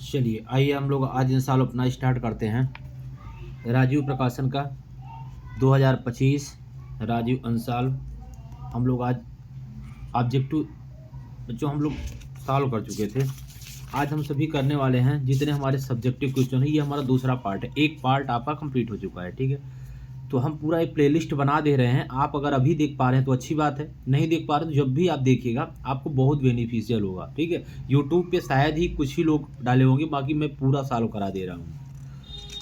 चलिए आइए हम लोग आज इन साल अपना स्टार्ट करते हैं। राजीव प्रकाशन का 2025 राजीव अंसाल हम लोग आज ऑब्जेक्टिव जो हम लोग सॉल्व कर चुके थे, आज हम सभी करने वाले हैं। जितने हमारे सब्जेक्टिव क्वेश्चन है, ये हमारा दूसरा पार्ट है। एक पार्ट आपका कंप्लीट हो चुका है, ठीक है। तो हम पूरा एक प्लेलिस्ट बना दे रहे हैं। आप अगर अभी देख पा रहे हैं तो अच्छी बात है, नहीं देख पा रहे तो जब भी आप देखिएगा आपको बहुत बेनिफिशियल होगा, ठीक है। यूट्यूब पे शायद ही कुछ ही लोग डाले होंगे, बाकी मैं पूरा सॉल्व करा दे रहा हूँ।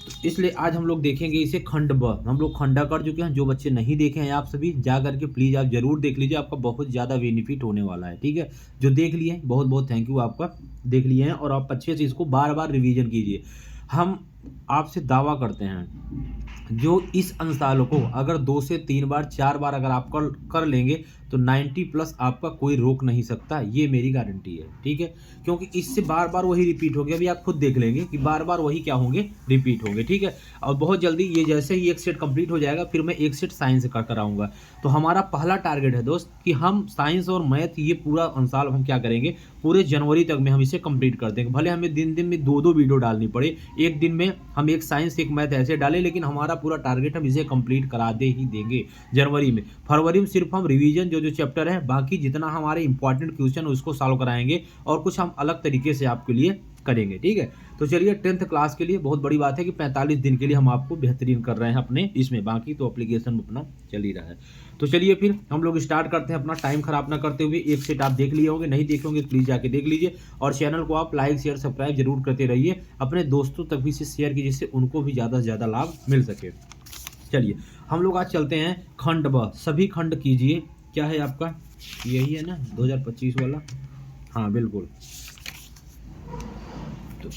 तो इसलिए आज हम लोग देखेंगे इसे खंड ब। हम लोग खंडा कर चुके हैं। जो बच्चे नहीं देखे हैं आप सभी जा करके प्लीज़ आप जरूर देख लीजिए, आपका बहुत ज़्यादा बेनिफिट होने वाला है, ठीक है। जो देख लिए हैं बहुत बहुत थैंक यू, आपका देख लिए हैं और आप अच्छे से इसको बार बार रिवीजन कीजिए। हम आपसे दावा करते हैं जो इस अंशालों को अगर 2 से 3 बार 4 बार अगर आप कर लेंगे तो 90 प्लस आपका कोई रोक नहीं सकता, ये मेरी गारंटी है, ठीक है। क्योंकि इससे बार बार वही रिपीट होंगे, अभी आप खुद देख लेंगे कि बार बार वही क्या होंगे, रिपीट होंगे, ठीक है। और बहुत जल्दी ये जैसे ही एक सेट कंप्लीट हो जाएगा फिर मैं एक सेट साइंस का कराऊंगा। तो हमारा पहला टारगेट है दोस्त कि हम साइंस और मैथ ये पूरा अंशाल हम क्या करेंगे, पूरे जनवरी तक में हम इसे कंप्लीट कर देंगे। भले हमें दिन दिन में 2-2 वीडियो डालनी पड़े, एक दिन में हम एक साइंस एक मैथ ऐसे डालें, लेकिन हमारा पूरा टारगेट हम इसे कंप्लीट करा दे ही देंगे जनवरी में। फरवरी में सिर्फ हम रिवीजन जो चैप्टर है, बाकी जितना हमारे इंपॉर्टेंट क्वेश्चन उसको सॉल्व कराएंगे और कुछ हम अलग तरीके से आपके लिए करेंगे, ठीक है। तो चलिए 10th क्लास के लिए बहुत बड़ी बात है कि 45 दिन के लिए हम आपको बेहतरीन कर रहे हैं अपने इसमें, बाकी तो एप्लीकेशन अपना चल ही रहा है। तो चलिए फिर हम लोग स्टार्ट करते हैं अपना टाइम खराब ना करते हुए। एक सेट आप देख लिए होंगे, नहीं देखे होंगे प्लीज़ जाके देख लीजिए और चैनल को आप लाइक शेयर सब्सक्राइब जरूर करते रहिए। अपने दोस्तों तक भी इसे शेयर कीजिए जिससे उनको भी ज़्यादा से ज़्यादा लाभ मिल सके। चलिए हम लोग आज चलते हैं खंड ब। सभी खंड कीजिए। क्या है आपका, यही है ना 2025 वाला? हाँ बिल्कुल। तो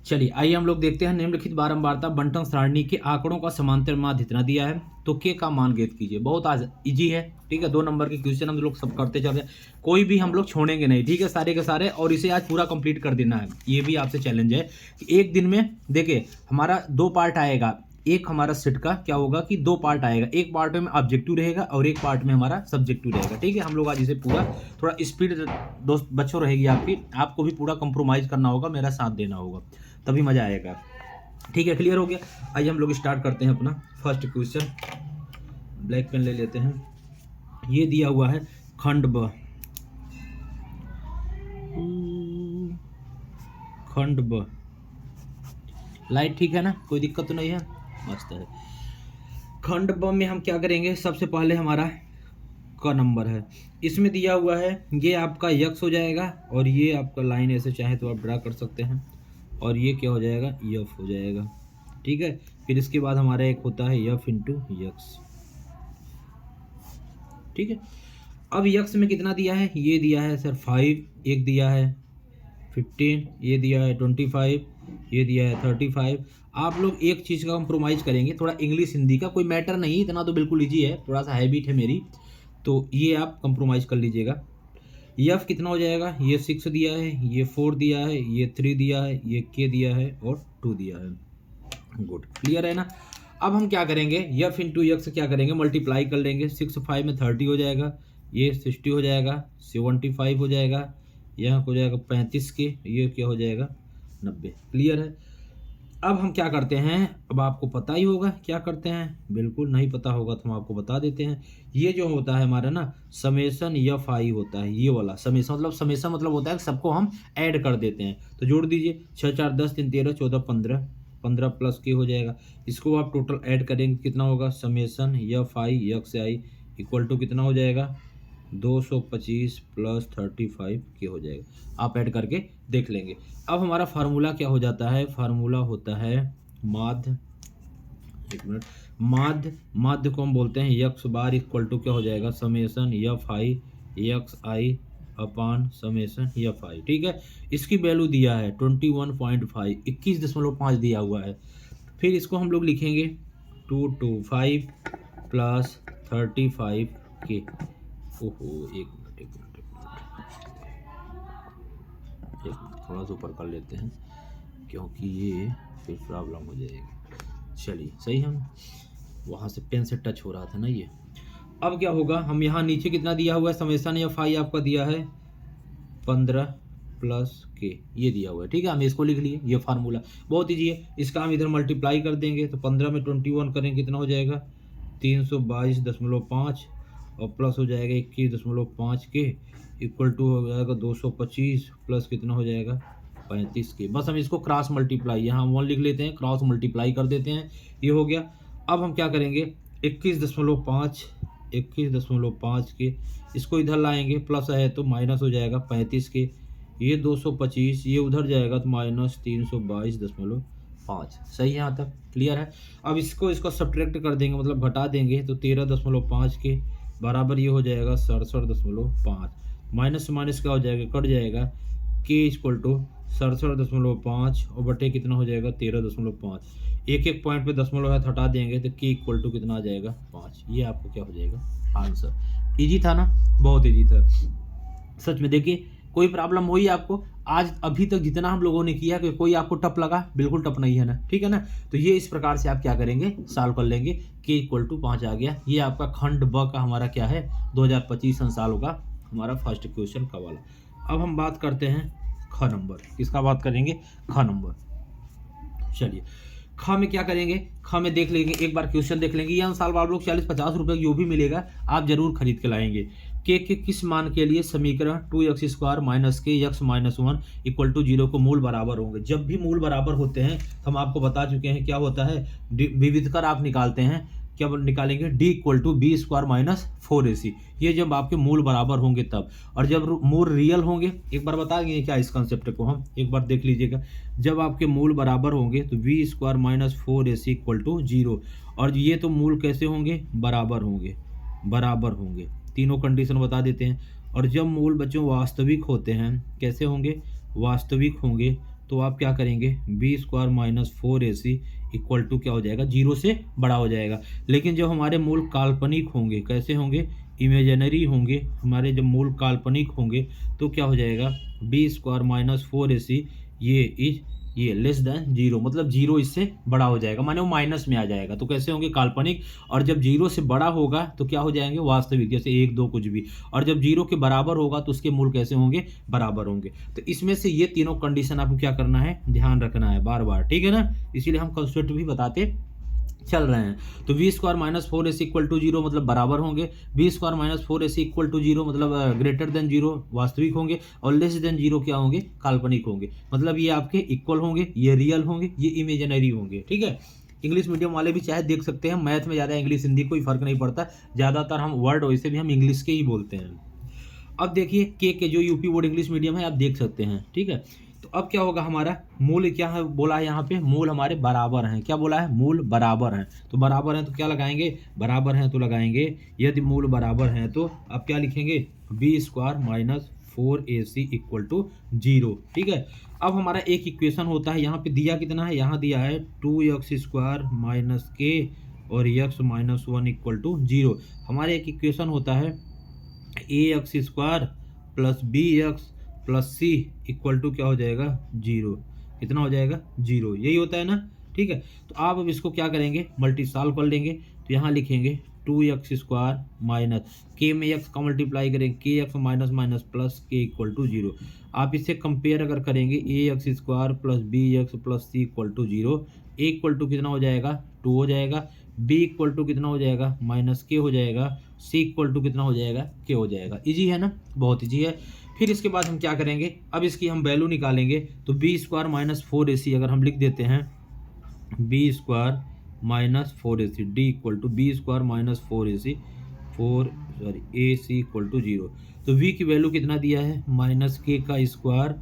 चलिए आइए हम लोग देखते हैं। निम्नलिखित बारंबारता बंटन सारणी के आंकड़ों का समांतर माध्य इतना दिया है तो के का मान ज्ञात कीजिए। बहुत आज इजी है, ठीक है। 2 नंबर के क्वेश्चन हम लोग सब करते चल रहे हैं, कोई भी हम लोग छोड़ेंगे नहीं, ठीक है, सारे के सारे। और इसे आज पूरा कंप्लीट कर देना है, ये भी आपसे चैलेंज है कि एक दिन में देखिए हमारा 2 पार्ट आएगा। एक हमारा सेट का क्या होगा कि 2 पार्ट आएगा, एक पार्ट में ऑब्जेक्टिव रहेगा और एक पार्ट में हमारा सब्जेक्टिव रहेगा, ठीक है। हम लोग आज इसे पूरा थोड़ा स्पीड दोस्त बच्चों रहेगी आपकी, आपको भी पूरा कंप्रोमाइज करना होगा, मेरा साथ देना होगा, तभी मजा आएगा, ठीक है। क्लियर हो गया? आइए हम लोग स्टार्ट करते हैं अपना फर्स्ट क्वेश्चन। ब्लैक पेन ले लेते हैं। ये दिया हुआ है खंड ब। खंड ब लाइट ठीक है ना, कोई दिक्कत तो नहीं है, मस्त है। खंड ब में हम क्या करेंगे, सबसे पहले हमारा का नंबर है, इसमें दिया हुआ है ये आपका यक्स हो जाएगा और ये आपका लाइन ऐसे चाहे तो आप ड्रा कर सकते हैं और ये क्या हो जाएगा, यफ हो जाएगा, ठीक है। फिर इसके बाद हमारा एक होता है यफ इंटू यक्स, ठीक है। अब यक्स में कितना दिया है, ये दिया है सर 5, एक दिया है 15, ये दिया है 25, ये दिया है 35। आप लोग एक चीज़ का कंप्रोमाइज़ करेंगे, थोड़ा इंग्लिश हिंदी का कोई मैटर नहीं, इतना तो बिल्कुल ईजी है, थोड़ा सा हैबिट है मेरी, तो ये आप कंप्रोमाइज़ कर लीजिएगा। यफ कितना हो जाएगा, ये 6 दिया है, ये 4 दिया है, ये 3 दिया है, ये के दिया है और 2 दिया है। गुड, क्लियर है ना। अब हम क्या करेंगे, यफ इंटू यक्स क्या करेंगे, मल्टीप्लाई कर लेंगे। 6 5 में 30 हो जाएगा, ये 60 हो जाएगा, 75 हो जाएगा, यहाँ हो जाएगा 35 के, ये क्या हो जाएगा 90। क्लियर है। अब हम क्या करते हैं, अब आपको पता ही होगा क्या करते हैं, बिल्कुल नहीं पता होगा तो हम आपको बता देते हैं। ये जो होता है हमारा ना समेसन एफ आई होता है, ये वाला समेसन मतलब होता है कि सबको हम ऐड कर देते हैं। तो जोड़ दीजिए 6 4 10 3 13 14 15, 15 प्लस के हो जाएगा। इसको आप टोटल ऐड करेंगे कितना होगा, summation F I X I equal to कितना हो जाएगा 225 प्लस 35 के हो जाएगा। आप ऐड करके देख लेंगे। अब हमारा फार्मूला क्या हो जाता है, फार्मूला होता है माध्य, एक मिनट, माध्य को हम बोलते हैं यक्स बार इक्वल टू क्या हो जाएगा, summation F I X I upon summation F आई, ठीक है। इसकी वैल्यू दिया है 21.5, 21.5 दिया हुआ है। फिर इसको हम लोग लिखेंगे 225 प्लस 35 के। ओहो एक मिनट थोड़ा सा ऊपर कर लेते हैं क्योंकि ये फिर प्रॉब्लम हो जाएगी। चलिए सही, हम वहाँ से पेन से टच हो रहा था ना ये। अब क्या होगा, हम यहाँ नीचे कितना दिया हुआ है, समेसन एफ आई आपका दिया है 15 प्लस के, ये दिया हुआ है, ठीक है। हम इसको लिख लिए, ये फार्मूला बहुत ईजी है। इसका हम इधर मल्टीप्लाई कर देंगे तो 15 में 21 करेंगे कितना हो जाएगा 322.5 और प्लस हो जाएगा 21.5 के इक्वल टू हो जाएगा 225 प्लस कितना हो जाएगा 35 के। बस हम इसको क्रॉस मल्टीप्लाई, यहाँ 1 लिख लेते हैं, क्रॉस मल्टीप्लाई कर देते हैं, ये हो गया। अब हम क्या करेंगे 21.5 के इसको इधर लाएंगे, प्लस है तो माइनस हो जाएगा 35 के, ये 225 ये उधर जाएगा तो माइनस 322.5। सही है, यहाँ तक क्लियर है। अब इसको सब्ट्रैक्ट कर देंगे, मतलब घटा देंगे तो 13.5 के बराबर ये हो जाएगा 67.5। माइनस से माइनस क्या हो जाएगा, कट जाएगा, के इक्वल टू 67.5 और बटे कितना हो जाएगा 13.5। एक एक पॉइंट पे दशमलव है, हटा देंगे तो के इक्वल टू कितना आ जाएगा 5। ये आपको क्या हो जाएगा आंसर। इजी था ना, बहुत इजी था सच में। देखिए कोई प्रॉब्लम हुई आपको आज अभी तक जितना हम लोगों ने किया कि कोई आपको टफ लगा, बिल्कुल टफ नहीं है ना, ठीक है ना। तो ये इस प्रकार से आप क्या करेंगे सॉल्व कर लेंगे। के इक्वल टू 5 आ गया। ये आपका खंड ब का हमारा क्या है 2025 साल होगा हमारा फर्स्ट क्वेश्चन का वाला। अब हम बात करते हैं ख नंबर, किसका बात करेंगे ख नंबर। चलिए ख में क्या करेंगे, ख में देख लेंगे एक बार क्वेश्चन देख लेंगे। ये साल आप लोग 40-50 रुपए जो भी मिलेगा आप जरूर खरीद के लाएंगे। के किस मान के लिए समीकरण 2x² माइनस के x माइनस 1 इक्वल टू 0 को मूल बराबर होंगे। जब भी मूल बराबर होते हैं तो हम आपको बता चुके हैं क्या होता है, विविध कर आप निकालते हैं, क्या निकालेंगे d equal to b² minus 4ac। ये जब आपके मूल बराबर होंगे तब, और जब मूल रियल होंगे, एक बार बता देंगे क्या इस कंसेप्ट को हम एक बार देख लीजिएगा। जब आपके मूल बराबर होंगे तो b² minus 4ac equal to 0, और ये तो मूल कैसे होंगे बराबर होंगे, बराबर होंगे, तीनों कंडीशन बता देते हैं। और जब मूल बच्चों वास्तविक होते हैं, कैसे होंगे वास्तविक होंगे, तो आप क्या करेंगे b² minus 4ac equal to क्या हो जाएगा 0 से बड़ा हो जाएगा। लेकिन जब हमारे मूल काल्पनिक होंगे, कैसे होंगे इमेजिनरी होंगे, हमारे जब मूल काल्पनिक होंगे तो क्या हो जाएगा b² माइनस 4ac ये लेस देन 0, मतलब 0 इससे बड़ा हो जाएगा, माने वो माइनस में आ जाएगा। तो कैसे होंगे काल्पनिक, और जब 0 से बड़ा होगा तो क्या हो जाएंगे वास्तविक, जैसे 1 2 कुछ भी, और जब 0 के बराबर होगा तो उसके मूल कैसे होंगे बराबर होंगे। तो इसमें से ये तीनों कंडीशन आपको क्या करना है ध्यान रखना है बार बार, ठीक है ना। इसीलिए हम कंसेप्ट भी बताते चल रहे हैं। तो b² minus 4ac equal to 0 मतलब बराबर होंगे, b² minus 4ac equal to 0 मतलब ग्रेटर देन 0 वास्तविक होंगे, और लेस देन 0 क्या होंगे काल्पनिक होंगे। मतलब ये आपके इक्वल होंगे, ये रियल होंगे, ये इमेजिनरी होंगे, ठीक है। इंग्लिश मीडियम वाले भी चाहे देख सकते हैं, मैथ में ज़्यादा इंग्लिश हिंदी कोई फर्क नहीं पड़ता, ज़्यादातर हम वर्ड वैसे भी हम इंग्लिश के ही बोलते हैं। अब देखिए के जो यूपी बोर्ड इंग्लिश मीडियम है आप देख सकते हैं, ठीक है। तो अब क्या होगा हमारा मूल क्या है बोला है यहाँ पे, मूल हमारे बराबर हैं, क्या बोला है मूल बराबर हैं। तो बराबर हैं तो क्या लगाएंगे बराबर हैं तो लगाएंगे, यदि मूल बराबर हैं तो आप क्या लिखेंगे b² minus 4ac equal to 0, ठीक है। अब हमारा एक इक्वेशन होता है, यहाँ पे दिया कितना है, यहाँ दिया है 2x² माइनस के और x माइनस 1 इक्वल टू 0। हमारे एक इक्वेशन होता है ax² plus bx plus C equal to क्या हो जाएगा 0, कितना हो जाएगा 0, यही होता है ना, ठीक है। तो आप अब इसको क्या करेंगे मल्टी सॉल्व कर लेंगे, तो यहाँ लिखेंगे 2x² माइनस के में x का मल्टीप्लाई करेंगे के x minus minus plus K equal to 0। आप इससे कंपेयर अगर करेंगे ax² plus bx plus C equal to 0, A equal to कितना हो जाएगा 2 हो जाएगा, b इक्वल टू कितना हो जाएगा माइनस के हो जाएगा, सी इक्वल टू कितना हो जाएगा के हो जाएगा। इजी है ना, बहुत इजी है। फिर इसके बाद हम क्या करेंगे, अब इसकी हम वैल्यू निकालेंगे। तो b² माइनस 4ac अगर हम लिख देते हैं b² minus 4ac d equal to b² minus 4ac ac equal to 0। तो v की वैल्यू कितना दिया है माइनस के का स्क्वायर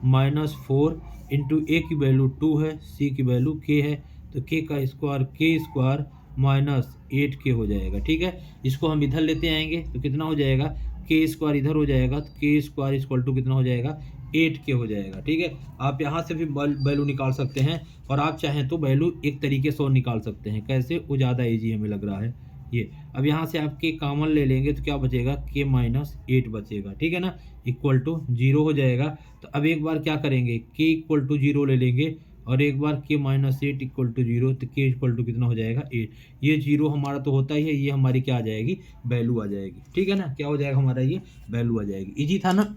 माइनस 4 इंटू ए की वैल्यू 2 है, c की वैल्यू k है, तो k का स्क्वायर k² माइनस 8k हो जाएगा, ठीक है। इसको हम इधर लेते आएंगे तो कितना हो जाएगा k² इधर हो जाएगा, तो k² इक्वल टू कितना हो जाएगा 8k हो जाएगा, ठीक है। आप यहाँ से भी वैल्यू निकाल सकते हैं, और आप चाहें तो वैल्यू एक तरीके से और निकाल सकते हैं, कैसे वो ज़्यादा ईजी हमें लग रहा है ये। अब यहाँ से आप k कॉमन ले लेंगे तो क्या बचेगा k माइनस 8 बचेगा, ठीक है ना, इक्वल टू 0 हो जाएगा। तो अब एक बार क्या करेंगे k इक्वल टू 0 ले लेंगे, और एक बार k माइनस 8 इक्वल टू 0, तो k इक्वल टू कितना हो जाएगा 8। ये 0 हमारा तो होता ही है, ये हमारी क्या आ जाएगी वैल्यू आ जाएगी, ठीक है ना, क्या हो जाएगा हमारा ये वैल्यू आ जाएगी। इजी था ना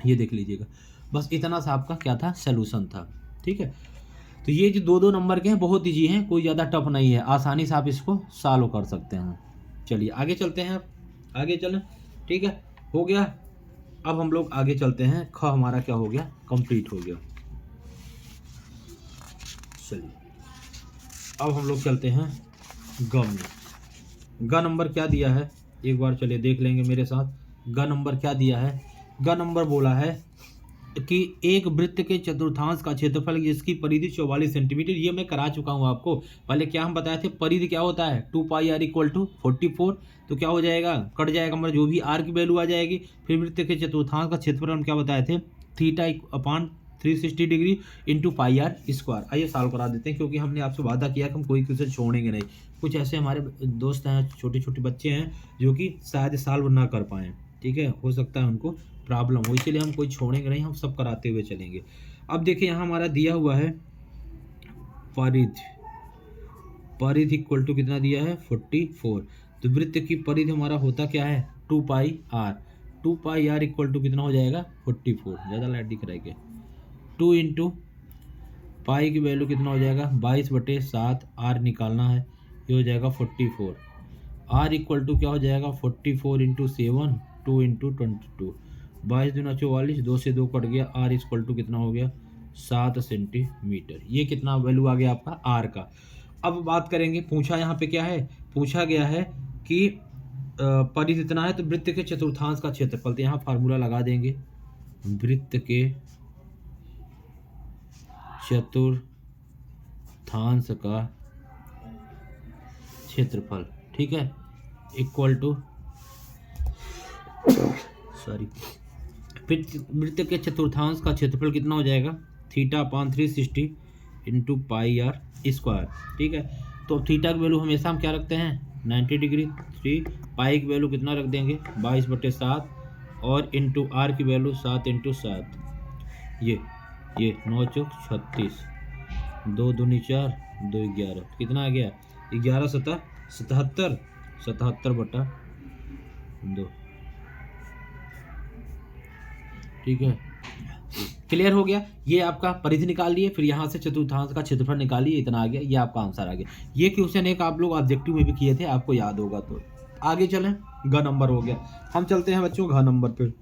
ये देख लीजिएगा। बस इतना सा आपका क्या था, सोल्यूशन था। ठीक है, तो ये जो दो दो नंबर के हैं बहुत ईजी हैं, कोई ज़्यादा टफ नहीं है, आसानी से आप इसको सॉल्व कर सकते हैं। चलिए आगे चलते हैं, आगे चलें। ठीक है, हो गया। अब हम लोग आगे चलते हैं, ख हमारा क्या हो गया, कंप्लीट हो गया। चलिए अब हम लोग चलते हैं ग में। ग नंबर क्या दिया है, एक बार चलिए देख लेंगे मेरे साथ। ग नंबर क्या दिया है, ग नंबर बोला है कि एक वृत्त के चतुर्थांश का क्षेत्रफल जिसकी परिधि 44 सेंटीमीटर, ये मैं करा चुका हूँ आपको। पहले क्या हम बताए थे, परिधि क्या होता है 2πr इक्वल टू 44, तो क्या हो जाएगा, कट जाएगा, मतलब जो भी आर की वैल्यू आ जाएगी। फिर वृत्त के चतुर्थांश का क्षेत्रफल हम क्या बताए थे, theta upon 360 degree into πr square. आइए सॉल्व करा देते हैं, क्योंकि हमने आपसे वादा किया कि हम कोई क्वेश्चन छोड़ेंगे नहीं। कुछ ऐसे हमारे दोस्त हैं, छोटे छोटे बच्चे हैं जो कि शायद सॉल्व ना कर पाएँ। ठीक है, हो सकता है उनको प्रॉब्लम हो, इसीलिए हम कोई छोड़ेंगे नहीं, हम सब कराते हुए चलेंगे। अब देखिए यहाँ हमारा दिया हुआ है परिधि इक्वल टू कितना दिया है 44। तो वृत्त की परिधि हमारा होता क्या है 2πr। 2πr इक्वल टू कितना हो जाएगा 44, ज़्यादा लाइट दिख रहा है क्या, 2 इंटू पाई की वैल्यू कितना हो जाएगा 22/7, आर निकालना है, ये हो जाएगा 44। आर इक्वल टू क्या हो जाएगा 44 इंटू 7, 2 इंटू 22, 22 दूना 44, 2 से 2 कट गया, आर इक्वल टू कितना हो गया 7 सेंटीमीटर। ये कितना वैल्यू आ गया आपका आर का। अब बात करेंगे, पूछा यहाँ पे क्या है, पूछा गया है कि परिधि इतना है तो वृत्त के चतुर्थांश का क्षेत्रफल, तो यहाँ फार्मूला लगा देंगे, वृत्त के चतुर्थांश का क्षेत्रफल, ठीक है, इक्वल टू वृत्त के चतुर्थांश का क्षेत्रफल कितना हो जाएगा theta upon 360 into πr square. ठीक है, तो थीटा की वैल्यू हमेशा हम क्या रखते हैं 90 डिग्री, 3 पाई की वैल्यू कितना रख देंगे 22/7, और इंटू आर की वैल्यू 7 इंटू 7, ये 9 चौक 36, 2 दूनी 4, 2 11, कितना आ गया 11 7 77, 77/2। ठीक है, क्लियर हो गया। ये आपका परिधि निकाल लिए, फिर यहाँ से चतुर्थांश का क्षेत्रफल निकालिए, इतना आ गया, ये आपका आंसर आ गया। ये क्वेश्चन एक आप लोग ऑब्जेक्टिव में भी किए थे, आपको याद होगा। तो आगे चलें, घ नंबर हो गया, हम चलते हैं बच्चों घ नंबर पे।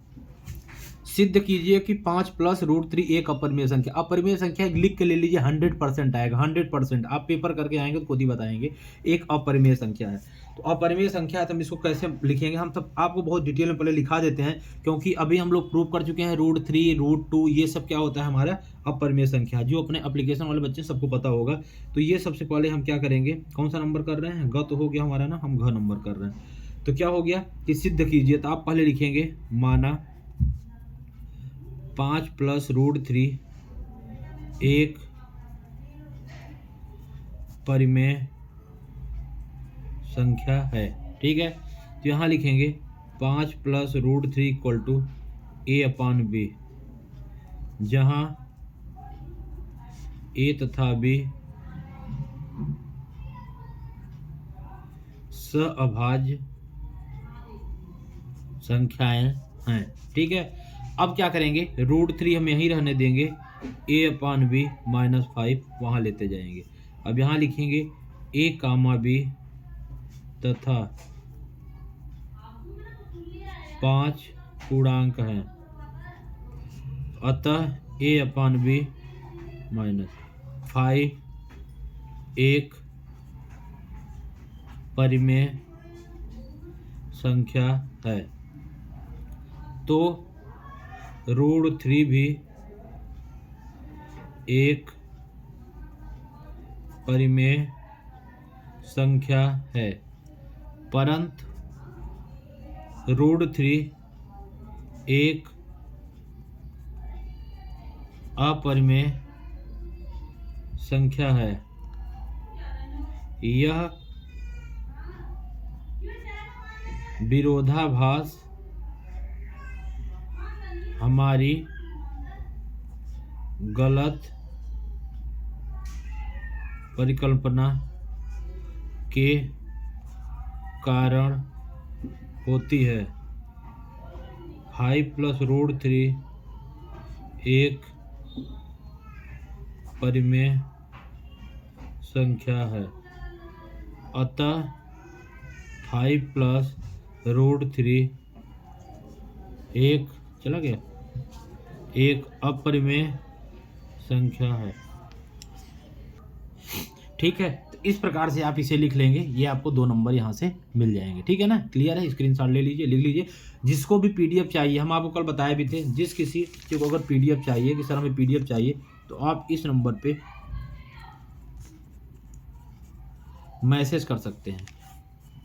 सिद्ध कीजिए कि 5 + √3 एक अपरिमेय संख्या। अपरिमेय संख्या लिख के ले लीजिए, 100% आएगा, 100%। आप पेपर करके आएंगे तो खुद ही बताएंगे, एक अपरिमेय संख्या है। तो अपरिमेय संख्या है तो हम इसको कैसे लिखेंगे, हम सब आपको बहुत डिटेल में पहले लिखा देते हैं, क्योंकि अभी हम लोग प्रूव कर चुके हैं √3 √2 ये सब क्या होता है हमारा अपरिमेय संख्या, जो अपने एप्लीकेशन वाले बच्चे सबको पता होगा। तो ये सबसे पहले हम क्या करेंगे, कौन सा नंबर कर रहे हैं, ग तो हो गया हमारा ना, हम घ नंबर कर रहे हैं। तो क्या हो गया कि सिद्ध कीजिए, तो आप पहले लिखेंगे माना 5 + √3 एक परिमेय संख्या है। ठीक है, तो यहाँ लिखेंगे 5 + √3 इक्वल टू a/b, जहाँ a तथा b सहअभाज्य संख्याएं हैं। ठीक है, अब क्या करेंगे, √3 हम यहीं रहने देंगे, a/b -5 वहाँ लेते जाएंगे। अब यहाँ लिखेंगे a, b तथा 5 पूर्णांक हैं, अतः a/b -5 एक परिमेय संख्या है। तो √3 भी एक परिमेय संख्या है, परंतु √3 एक अपरिमेय संख्या है। यह विरोधाभास हमारी गलत परिकल्पना के कारण होती है। 5 + √3 एक परिमेय संख्या है, अतः 5 प्लस रूट 3 एक चला गया, एक अपरिमेय संख्या है। ठीक है, तो इस प्रकार से आप इसे लिख लेंगे, ये आपको 2 नंबर यहाँ से मिल जाएंगे। ठीक है ना, क्लियर है? स्क्रीनशॉट ले लीजिए, लिख लीजिए। जिसको भी पीडीएफ चाहिए, हम आपको कल बताए भी थे, जिस किसी को अगर पीडीएफ चाहिए कि सर हमें पीडीएफ चाहिए, तो आप इस नंबर पे मैसेज कर सकते हैं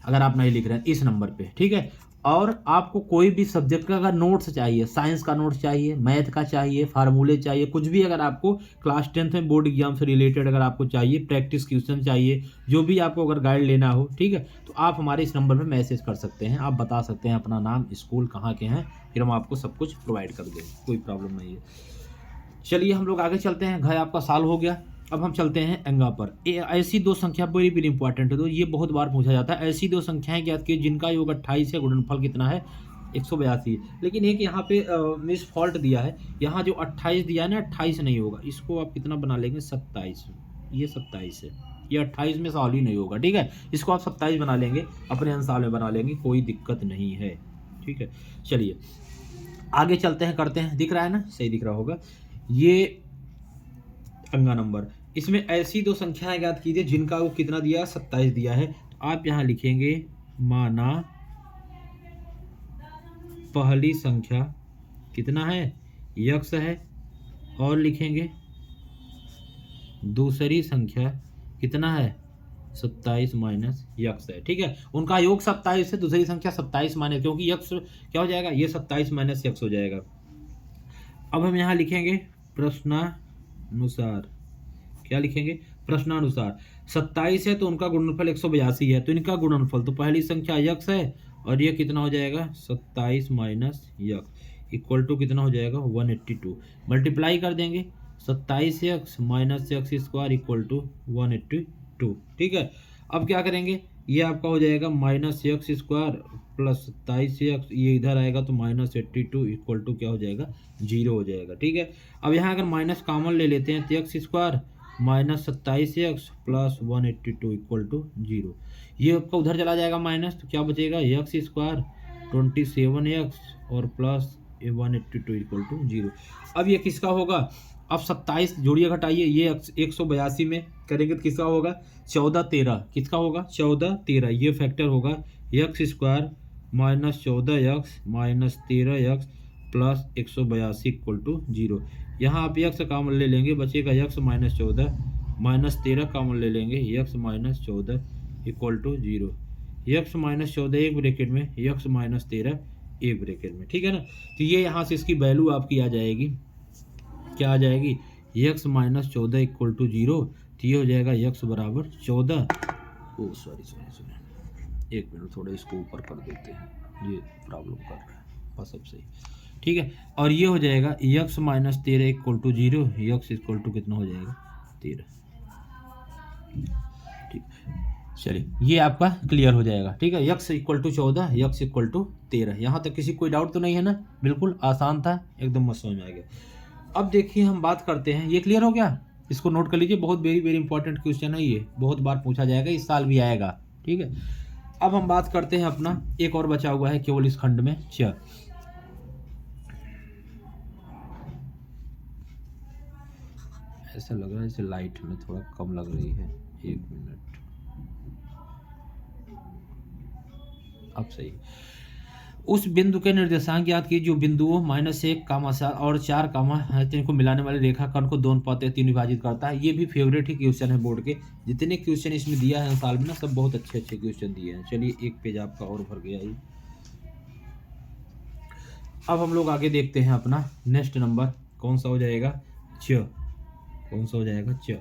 अगर आप नहीं लिख रहे हैं इस नंबर पे। ठीक है, और आपको कोई भी सब्जेक्ट का अगर नोट्स चाहिए, साइंस का नोट्स चाहिए, मैथ का चाहिए, फार्मूले चाहिए, कुछ भी अगर आपको क्लास 10th में बोर्ड एग्जाम से रिलेटेड अगर आपको चाहिए, प्रैक्टिस क्वेश्चन चाहिए, जो भी आपको अगर गाइड लेना हो, ठीक है, तो आप हमारे इस नंबर पर मैसेज कर सकते हैं। आप बता सकते हैं अपना नाम, स्कूल कहाँ के हैं, फिर हम आपको सब कुछ प्रोवाइड कर देंगे, कोई प्रॉब्लम नहीं है। चलिए हम लोग आगे चलते हैं। घ आपका साल हो गया, अब हम चलते हैं अंगा पर। ऐसी दो संख्या वेरी वेरी इंपॉर्टेंट है, तो ये बहुत बार पूछा जाता है। ऐसी दो संख्याएं ज्ञात की जिनका योग 28 है, गुणनफल कितना है? 182। लेकिन एक यहाँ पे मिस फॉल्ट दिया है, यहाँ जो 28 दिया है ना, 28 नहीं होगा, इसको आप कितना बना लेंगे? 27। ये 27 है, ये 28 में साल ही नहीं होगा। ठीक है, इसको आप 27 बना लेंगे, अपने अनुसार में बना लेंगे, कोई दिक्कत नहीं है। ठीक है, चलिए आगे चलते हैं, करते हैं। दिख रहा है ना? सही दिख रहा होगा। ये अंगा नंबर, इसमें ऐसी दो संख्याएं ज्ञात कीजिए जिनका वो कितना दिया? 27 दिया है। तो आप यहां लिखेंगे माना पहली संख्या कितना है? यक्स है, और लिखेंगे दूसरी संख्या कितना है? 27 माइनस यक्स है। ठीक है, उनका योग 27 है, दूसरी संख्या 27 माइनस, क्योंकि यक्स क्या हो जाएगा? ये 27 माइनस यक्स हो जाएगा। अब हम यहाँ लिखेंगे प्रश्नानुसार, क्या लिखेंगे? प्रश्नानुसार 27 है तो उनका गुणनफल 182 है, तो इनका गुणनफल, तो पहली संख्या यक्स है और ये कितना हो जाएगा? 27 माइनस यक्स इक्वल टू कितना हो जाएगा? 182। मल्टीप्लाई कर देंगे, 27 x minus x square equal to 182। ठीक है, अब क्या करेंगे? ये आपका हो जाएगा minus x square plus 27 x, ये इधर आएगा तो माइनस 82 इक्वल टू क्या हो जाएगा? 0 हो जाएगा। ठीक है, अब यहाँ अगर माइनस कॉमन ले लेते हैं तो x square minus 27 x plus 182 equal to 0, ये आपका उधर चला जाएगा माइनस, तो क्या बचेगा? यक्स स्क्वायर 27 एक्स और प्लस 182 इक्वल टू 0। अब ये किसका होगा? अब 27 जोड़िए घटाइए, ये 182 में करेंगे तो किसका होगा? 14 13, किसका होगा? 14 13, ये फैक्टर होगा x square minus 14 x minus 13 x plus 182 equal to 0। यहाँ आप यक्स कॉमन ले लेंगे, बचेगा यक्स माइनस 14 माइनस 13 कॉमन ले लेंगे, x minus 14 equal to 0। X minus 14 एक ब्रैकेट में, यक्स माइनस 13 एक ब्रैकेट में। ठीक है ना, तो ये यहाँ से इसकी वैल्यू आपकी आ जाएगी, क्या आ जाएगी? यक्स माइनस 14 इक्वल टू 0, तो ये हो जाएगा यक्स बराबर 14। ओ सॉरी, एक मिनट, थोड़ा इसको ऊपर कर देते हैं, ये प्रॉब्लम कर रहा है, बस अब सही। ठीक है, और ये हो जाएगा x minus 13 equal to 0, x equal to कितना हो जाएगा? 13। ठीक, चलिए ये आपका क्लियर हो जाएगा। ठीक है, x equal to 14, x equal to 13। यहाँ तक किसी कोई डाउट तो नहीं है ना? बिल्कुल आसान था, एकदम मस्त समझ में आ गया। अब देखिए हम बात करते हैं, ये क्लियर हो गया? इसको नोट कर लीजिए, बहुत वेरी वेरी इंपॉर्टेंट क्वेश्चन है, ये बहुत बार पूछा जाएगा, इस साल भी आएगा। ठीक है, अब हम बात करते हैं अपना, एक और बचा हुआ है केवल इस खंड में, च। ऐसा लग रहा है जैसे लाइट में थोड़ा कम लग रही है, एक मिनट, अब सही। उस बिंदु के निर्देशांक ज्ञात कीजिए जो बिंदुओं -1, 7 और 4, 3 को मिलाने वाले रेखाखंड को 2 अनुपात 3 विभाजित करता है। ये भी फेवरेट ही क्वेश्चन है बोर्ड के, जितने क्वेश्चन इसमें दिया है साल में ना, सब बहुत अच्छे अच्छे क्वेश्चन दिए हैं। चलिए एक पेज आपका और भर गया ये। अब हम लोग आगे देखते हैं अपना नेक्स्ट नंबर कौन सा हो जाएगा? च। कौन सा हो जाएगा? च।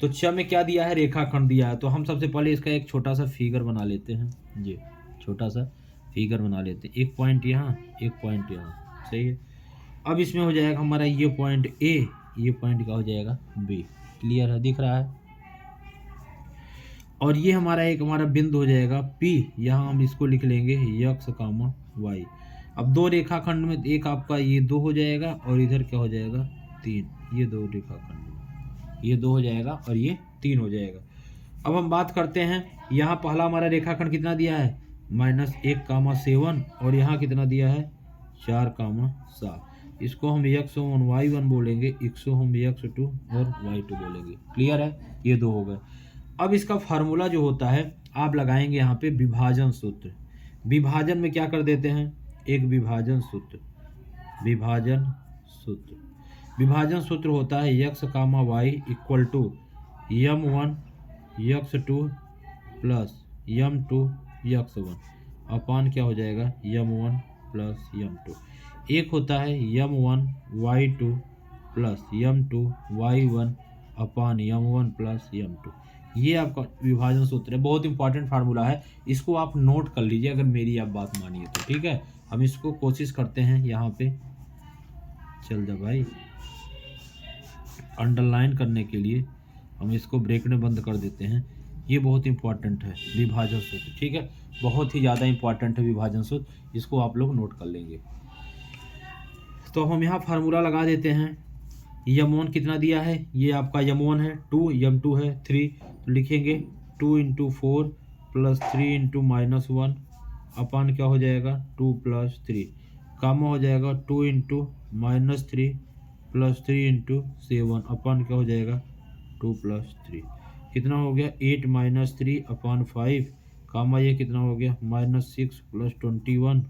तो च में क्या दिया है? रेखाखंड दिया है। तो हम सबसे पहले इसका एक छोटा सा फिगर बना लेते हैं, ये छोटा सा फिगर बना लेते हैं, एक पॉइंट यहाँ, एक पॉइंट यहाँ, सही है। अब इसमें हो जाएगा हमारा ये पॉइंट ए, ये पॉइंट क्या हो जाएगा? बी। क्लियर है? दिख रहा है? और ये हमारा एक हमारा बिंदु हो जाएगा पी, यहाँ हम इसको लिख लेंगे यक्स कामा वाई। अब दो रेखाखंड में एक आपका ये 2 हो जाएगा और इधर क्या हो जाएगा 3, ये दो रेखाखंड, ये 2 हो जाएगा और ये 3 हो जाएगा। अब हम बात करते हैं, यहाँ पहला हमारा रेखाखंड कितना दिया है -1, 7 और यहाँ कितना दिया है 4, 7। इसको हम x1 y1 बोलेंगे, इसको हम x2 और y2 बोलेंगे। क्लियर है, ये 2 हो गए। अब इसका फार्मूला जो होता है आप लगाएंगे यहाँ पे विभाजन सूत्र। विभाजन में क्या कर देते हैं, एक विभाजन सूत्र, विभाजन सूत्र, विभाजन सूत्र होता है x, y equal to m1 x2 plus m2 x1 upon क्या हो जाएगा m1 प्लस m2। एक होता है m1 y2 plus m2 y1 अपान m1 प्लस m2। ये आपका विभाजन सूत्र है, बहुत इंपॉर्टेंट फार्मूला है, इसको आप नोट कर लीजिए अगर मेरी आप बात मानिए तो। ठीक है, हम इसको कोशिश करते हैं यहाँ पे, चल जा भाई, अंडरलाइन करने के लिए हम इसको ब्रेक में बंद कर देते हैं। ये बहुत इंपॉर्टेंट है विभाजन सूत्र, ठीक है, बहुत ही ज़्यादा इंपॉर्टेंट है विभाजन सूत्र, इसको आप लोग नोट कर लेंगे। तो हम यहाँ फार्मूला लगा देते हैं। m1 कितना दिया है, ये आपका m1 है 2, m2 है 3, तो लिखेंगे 2 × 4 प्लस 3 × -1 अपान क्या हो जाएगा 2 + 3, कामा हो जाएगा 2 × -3 प्लस 3 × 7 अपान क्या हो जाएगा 2 + 3, कितना हो गया 8 - 3 अपान 5, कामा ये कितना हो गया -6 + 21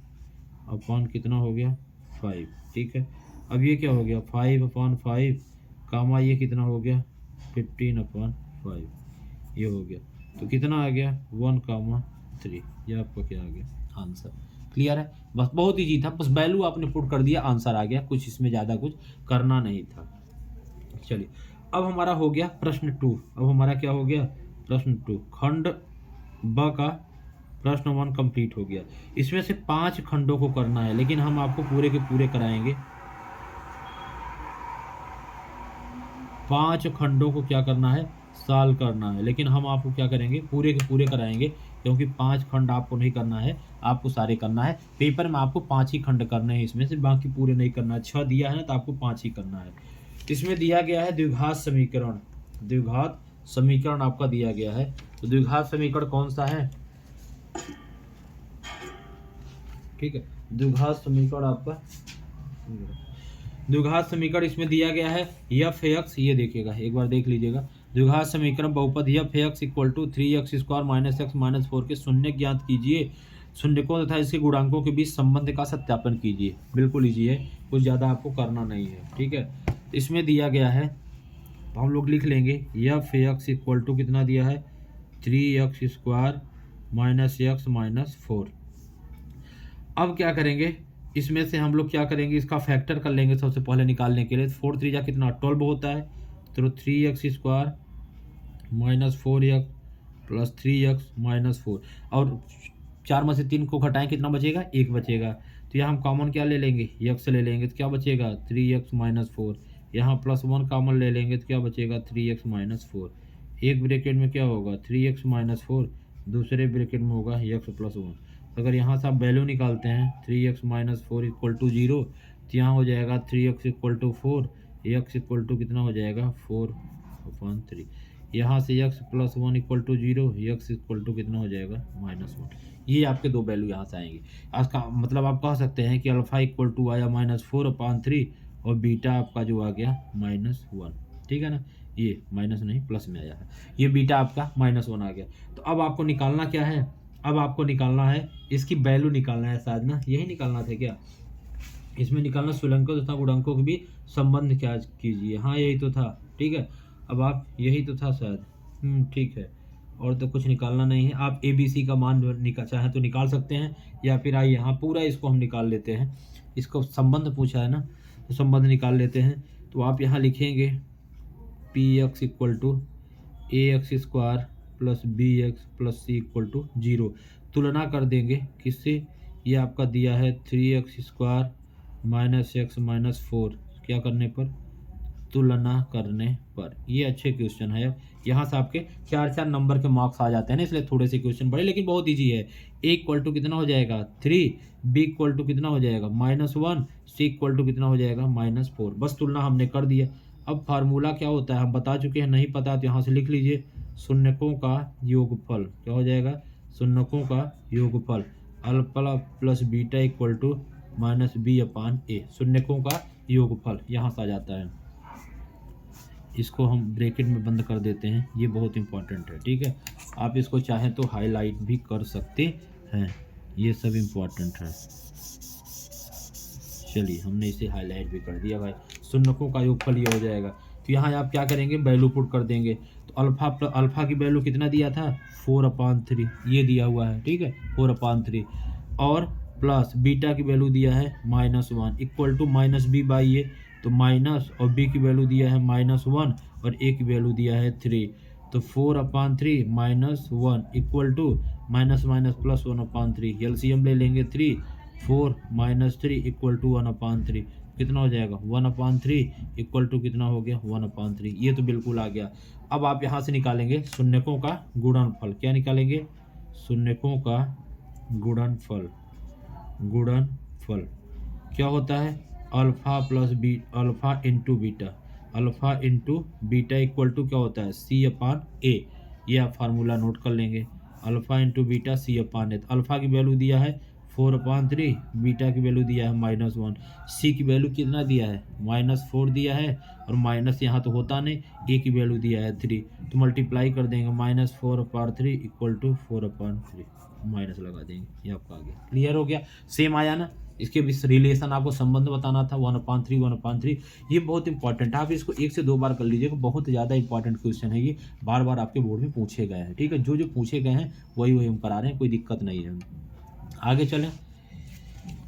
अपान कितना हो गया 5। ठीक है, अब ये क्या हो गया 5/5, कामा ये कितना हो गया 15/5, ये हो गया, तो कितना आ गया 1, 3। ये आपका क्या आ गया आंसर। क्लियर है, बस बहुत ईजी था, बस वैल्यू आपने पुट कर दिया, आंसर आ गया, कुछ इसमें ज़्यादा कुछ करना नहीं था। चलिए, अब हमारा हो गया प्रश्न 2। अब हमारा क्या हो गया प्रश्न 2, खंड ब का प्रश्न 1 कंप्लीट हो गया। इसमें से 5 खंडों को करना है, लेकिन हम आपको पूरे के पूरे कराएंगे। 5 खंडों को क्या करना है सॉल्व करना है, लेकिन हम आपको क्या करेंगे पूरे के पूरे कराएंगे, क्योंकि 5 खंड आपको नहीं करना है, आपको सारे करना है। पेपर में आपको 5 ही खंड करने हैं, इसमें से बाकी पूरे नहीं करना है। 6 दिया है ना, तो आपको 5 ही करना है। इसमें दिया गया है द्विघात समीकरण, द्विघात समीकरण आपका दिया गया है। तो द्विघात समीकरण कौन सा है, ठीक है, द्विघात समीकरण आपका, द्विघात समीकरण इसमें दिया गया है f(x), ये देखिएगा एक बार देख लीजिएगा। द्विघात समीकरण बहुपद f(x) = 3x² - x - 4 के शून्य ज्ञात कीजिए, शून्यकों तथा इसके गुणांकों के बीच संबंध का सत्यापन कीजिए। बिल्कुल इजी है, कुछ ज़्यादा आपको करना नहीं है। ठीक है, इसमें दिया गया है, हम लोग लिख लेंगे f(x) = कितना दिया है 3x² - x - 4। अब क्या करेंगे, इसमें से हम लोग क्या करेंगे, इसका फैक्टर कर लेंगे सबसे पहले निकालने के लिए। 4 3 जा कितना 12 होता है, तो 3x² - 4x प्लस 3x - 4, और 4 में से 3 को घटाएं कितना बचेगा 1 बचेगा। तो यहाँ हम कॉमन क्या ले लेंगे x ले लेंगे, तो क्या बचेगा 3x - 4। यहाँ +1 कॉमन ले लेंगे तो क्या बचेगा 3x - 4। एक ब्रैकेट में क्या होगा 3x - 4, दूसरे ब्रैकेट में होगा x + 1। अगर यहाँ से आप वैल्यू निकालते हैं 3x - 4 = 0, तो यहाँ हो जाएगा 3x = 4, x = कितना हो जाएगा 4/3। यहाँ से x + 1 = 0, x = कितना हो जाएगा -1। ये आपके दो वैल्यू यहाँ से आएंगे। इसका मतलब आप कह सकते हैं कि अल्फा = आया -4/3 और बीटा आपका जो आ गया -1। ठीक है ना, ये माइनस नहीं प्लस में आया है, ये बीटा आपका -1 आ गया। तो अब आपको निकालना क्या है, अब आपको निकालना है इसकी वैल्यू निकालना है, शायद ना यही निकालना था क्या, इसमें निकालना शुल्कों तथा गुणांकों के बीच संबंध क्या कीजिए। हाँ यही तो था, ठीक है, अब आप यही तो था शायद, ठीक है, और तो कुछ निकालना नहीं है। आप ABC का मान निकाल चाहें तो निकाल सकते हैं, या फिर आइए यहाँ पूरा इसको हम निकाल लेते हैं। इसको संबंध पूछा है ना, तो संबंध निकाल लेते हैं। तो आप यहाँ लिखेंगे Px = ax² + bx + c = 0। तुलना कर देंगे किससे, ये आपका दिया है 3x² - x - 4, क्या करने पर तुलना करने पर। ये अच्छे क्वेश्चन है। यहाँ से आपके 4-4 नंबर के मार्क्स आ जाते हैं ना, इसलिए थोड़े से क्वेश्चन बड़े, लेकिन बहुत ईजी है। ए इक्वल टू कितना हो जाएगा 3, बी इक्वल टू कितना हो जाएगा -1, सी इक्वल टू कितना हो जाएगा -4। बस तुलना हमने कर दिया। अब फार्मूला क्या होता है हम बता चुके हैं, नहीं पता तो यहाँ से लिख लीजिए। शून्यकों का योगफल क्या हो जाएगा, शून्यकों का योगफल alpha plus beta equal to -b/a। शून्यकों का योगफल यहाँ से आ जाता है। इसको हम ब्रैकेट में बंद कर देते हैं, ये बहुत इंपॉर्टेंट है। ठीक है, आप इसको चाहें तो हाईलाइट भी कर सकते हैं, ये सब इंपॉर्टेंट है। चलिए हमने इसे हाईलाइट भी कर दिया भाई। शून्यकों का योगफल ये हो जाएगा। तो यहाँ आप क्या करेंगे, वैल्यू पुट कर देंगे। तो अल्फा की वैल्यू कितना दिया था 4/3, ये दिया हुआ है। ठीक है 4/3, और प्लस बीटा की वैल्यू दिया है -1 इक्वल टू -b/a। तो माइनस और b की वैल्यू दिया है -1 और a की वैल्यू दिया है 3। तो 4/3 -1 equal to minus minus plus 1/3। LCM ले लेंगे 3, 4 - 3 इक्वल टू 1/3। कितना हो जाएगा 1/3 इक्वल टू कितना हो गया 1/3। ये तो बिल्कुल आ गया। अब आप यहाँ से निकालेंगे शून्यकों का गुणनफल। क्या निकालेंगे, शून्यकों का गुणनफल। गुणनफल क्या होता है, alpha plus B, alpha into beta, alpha into beta equal to क्या होता है C/A। ये आप फार्मूला नोट कर लेंगे, alpha into beta C/A। Alpha की वैल्यू दिया है 4/3, बीटा की वैल्यू दिया है -1, सी की वैल्यू कितना दिया है -4 दिया है, और माइनस यहाँ तो होता नहीं, ए की वैल्यू दिया है 3। तो मल्टीप्लाई कर देंगे -4/3 इक्वल टू 4/3, माइनस लगा देंगे, ये आपका आ गया। क्लियर हो गया, सेम आया ना। इसके बीच रिलेशन आपको संबंध बताना था 1/3 1/3। ये बहुत इंपॉर्टेंट है, आप इसको 1 से 2 बार कर लीजिएगा, बहुत ज़्यादा इंपॉर्टेंट क्वेश्चन है ये, बार बार आपके बोर्ड में पूछे गए हैं। ठीक है, जो जो पूछे गए हैं वही हम करा रहे हैं, कोई दिक्कत नहीं है। आगे चलें,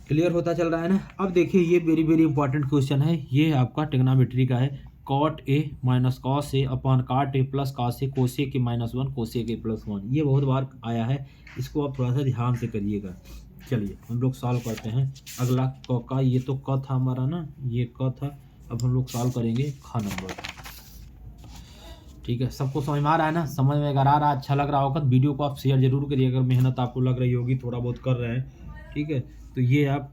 क्लियर होता चल रहा है ना। अब देखिए ये वेरी वेरी इंपॉर्टेंट क्वेश्चन है, ये आपका ट्रिग्नोमेट्री का है। cot a minus cos a upon cot a plus cos a cos a के -1 cos a के +1। ये बहुत बार आया है, इसको आप थोड़ा सा ध्यान से करिएगा। चलिए हम लोग सॉल्व करते हैं। अगला क का, ये तो क था हमारा ना, ये क था। अब हम लोग सॉल्व करेंगे ख नंबर। ठीक है, सबको समझ में आ रहा है ना, समझ में अगर आ रहा है, अच्छा लग रहा होगा तो वीडियो को आप शेयर जरूर करिए, अगर मेहनत आपको लग रही होगी, थोड़ा बहुत कर रहे हैं। ठीक है, तो ये आप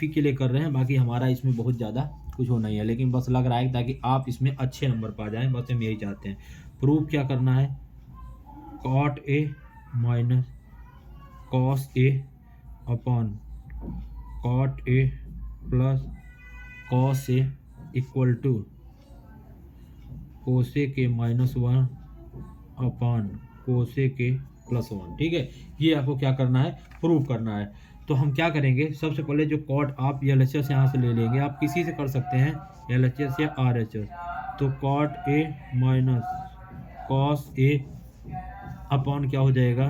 ही के लिए कर रहे हैं, बाकी हमारा इसमें बहुत ज़्यादा कुछ हो नहीं है, लेकिन बस लग रहा है ताकि आप इसमें अच्छे नंबर पा जाएं, बस हम यही चाहते हैं। प्रूफ क्या करना है, cot a minus cos a upon cot a plus cos a equal to cos a के -1 अपॉन cos a के +1। ठीक है, ये आपको क्या करना है, प्रूव करना है। तो हम क्या करेंगे, सबसे पहले जो कॉट आप LHS यहाँ से ले लेंगे, आप किसी से कर सकते हैं LHS या RHS। तो cot a minus cos a upon क्या हो जाएगा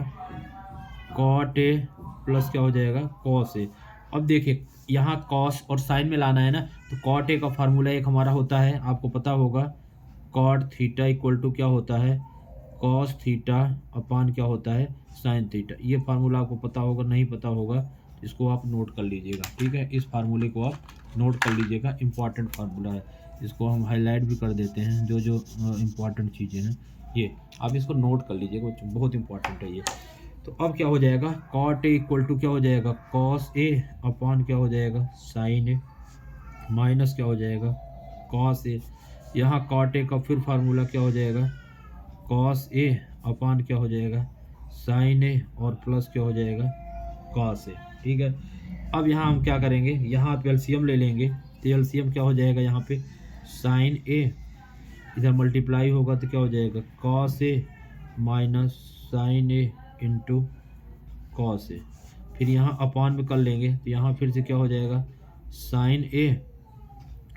cot a प्लस क्या हो जाएगा cos a। अब देखिए यहाँ cos और साइन में लाना है ना, तो cot a का फार्मूला एक हमारा होता है, आपको पता होगा, cot थीटा इक्वल टू क्या होता है cos थीटा अपॉन क्या होता है sin थीटा। ये फार्मूला आपको पता होगा, नहीं पता होगा इसको आप नोट कर लीजिएगा। ठीक है, इस फार्मूले को आप नोट कर लीजिएगा, इंपॉर्टेंट फार्मूला है। इसको हम हाईलाइट भी कर देते हैं, जो जो इंपॉर्टेंट चीज़ें हैं ये आप इसको नोट कर लीजिएगा, बहुत इंपॉर्टेंट है ये। तो अब क्या हो जाएगा, cot a इक्वल टू क्या हो जाएगा cos a अपॉन क्या हो जाएगा sin a, माइनस क्या हो जाएगा cos a। यहाँ cot a का फिर फार्मूला क्या हो जाएगा cos a अपॉन क्या हो जाएगा sin a, और प्लस क्या हो जाएगा cos a। ठीक है, अब यहाँ हम क्या करेंगे, यहाँ पे एलसीएम ले लेंगे। तो एलसीएम क्या हो जाएगा, यहाँ पे sin a इधर मल्टीप्लाई होगा तो क्या हो जाएगा cos a minus sin a into cos a। फिर यहाँ अपॉन में कर लेंगे, तो यहाँ फिर से क्या हो जाएगा sin a।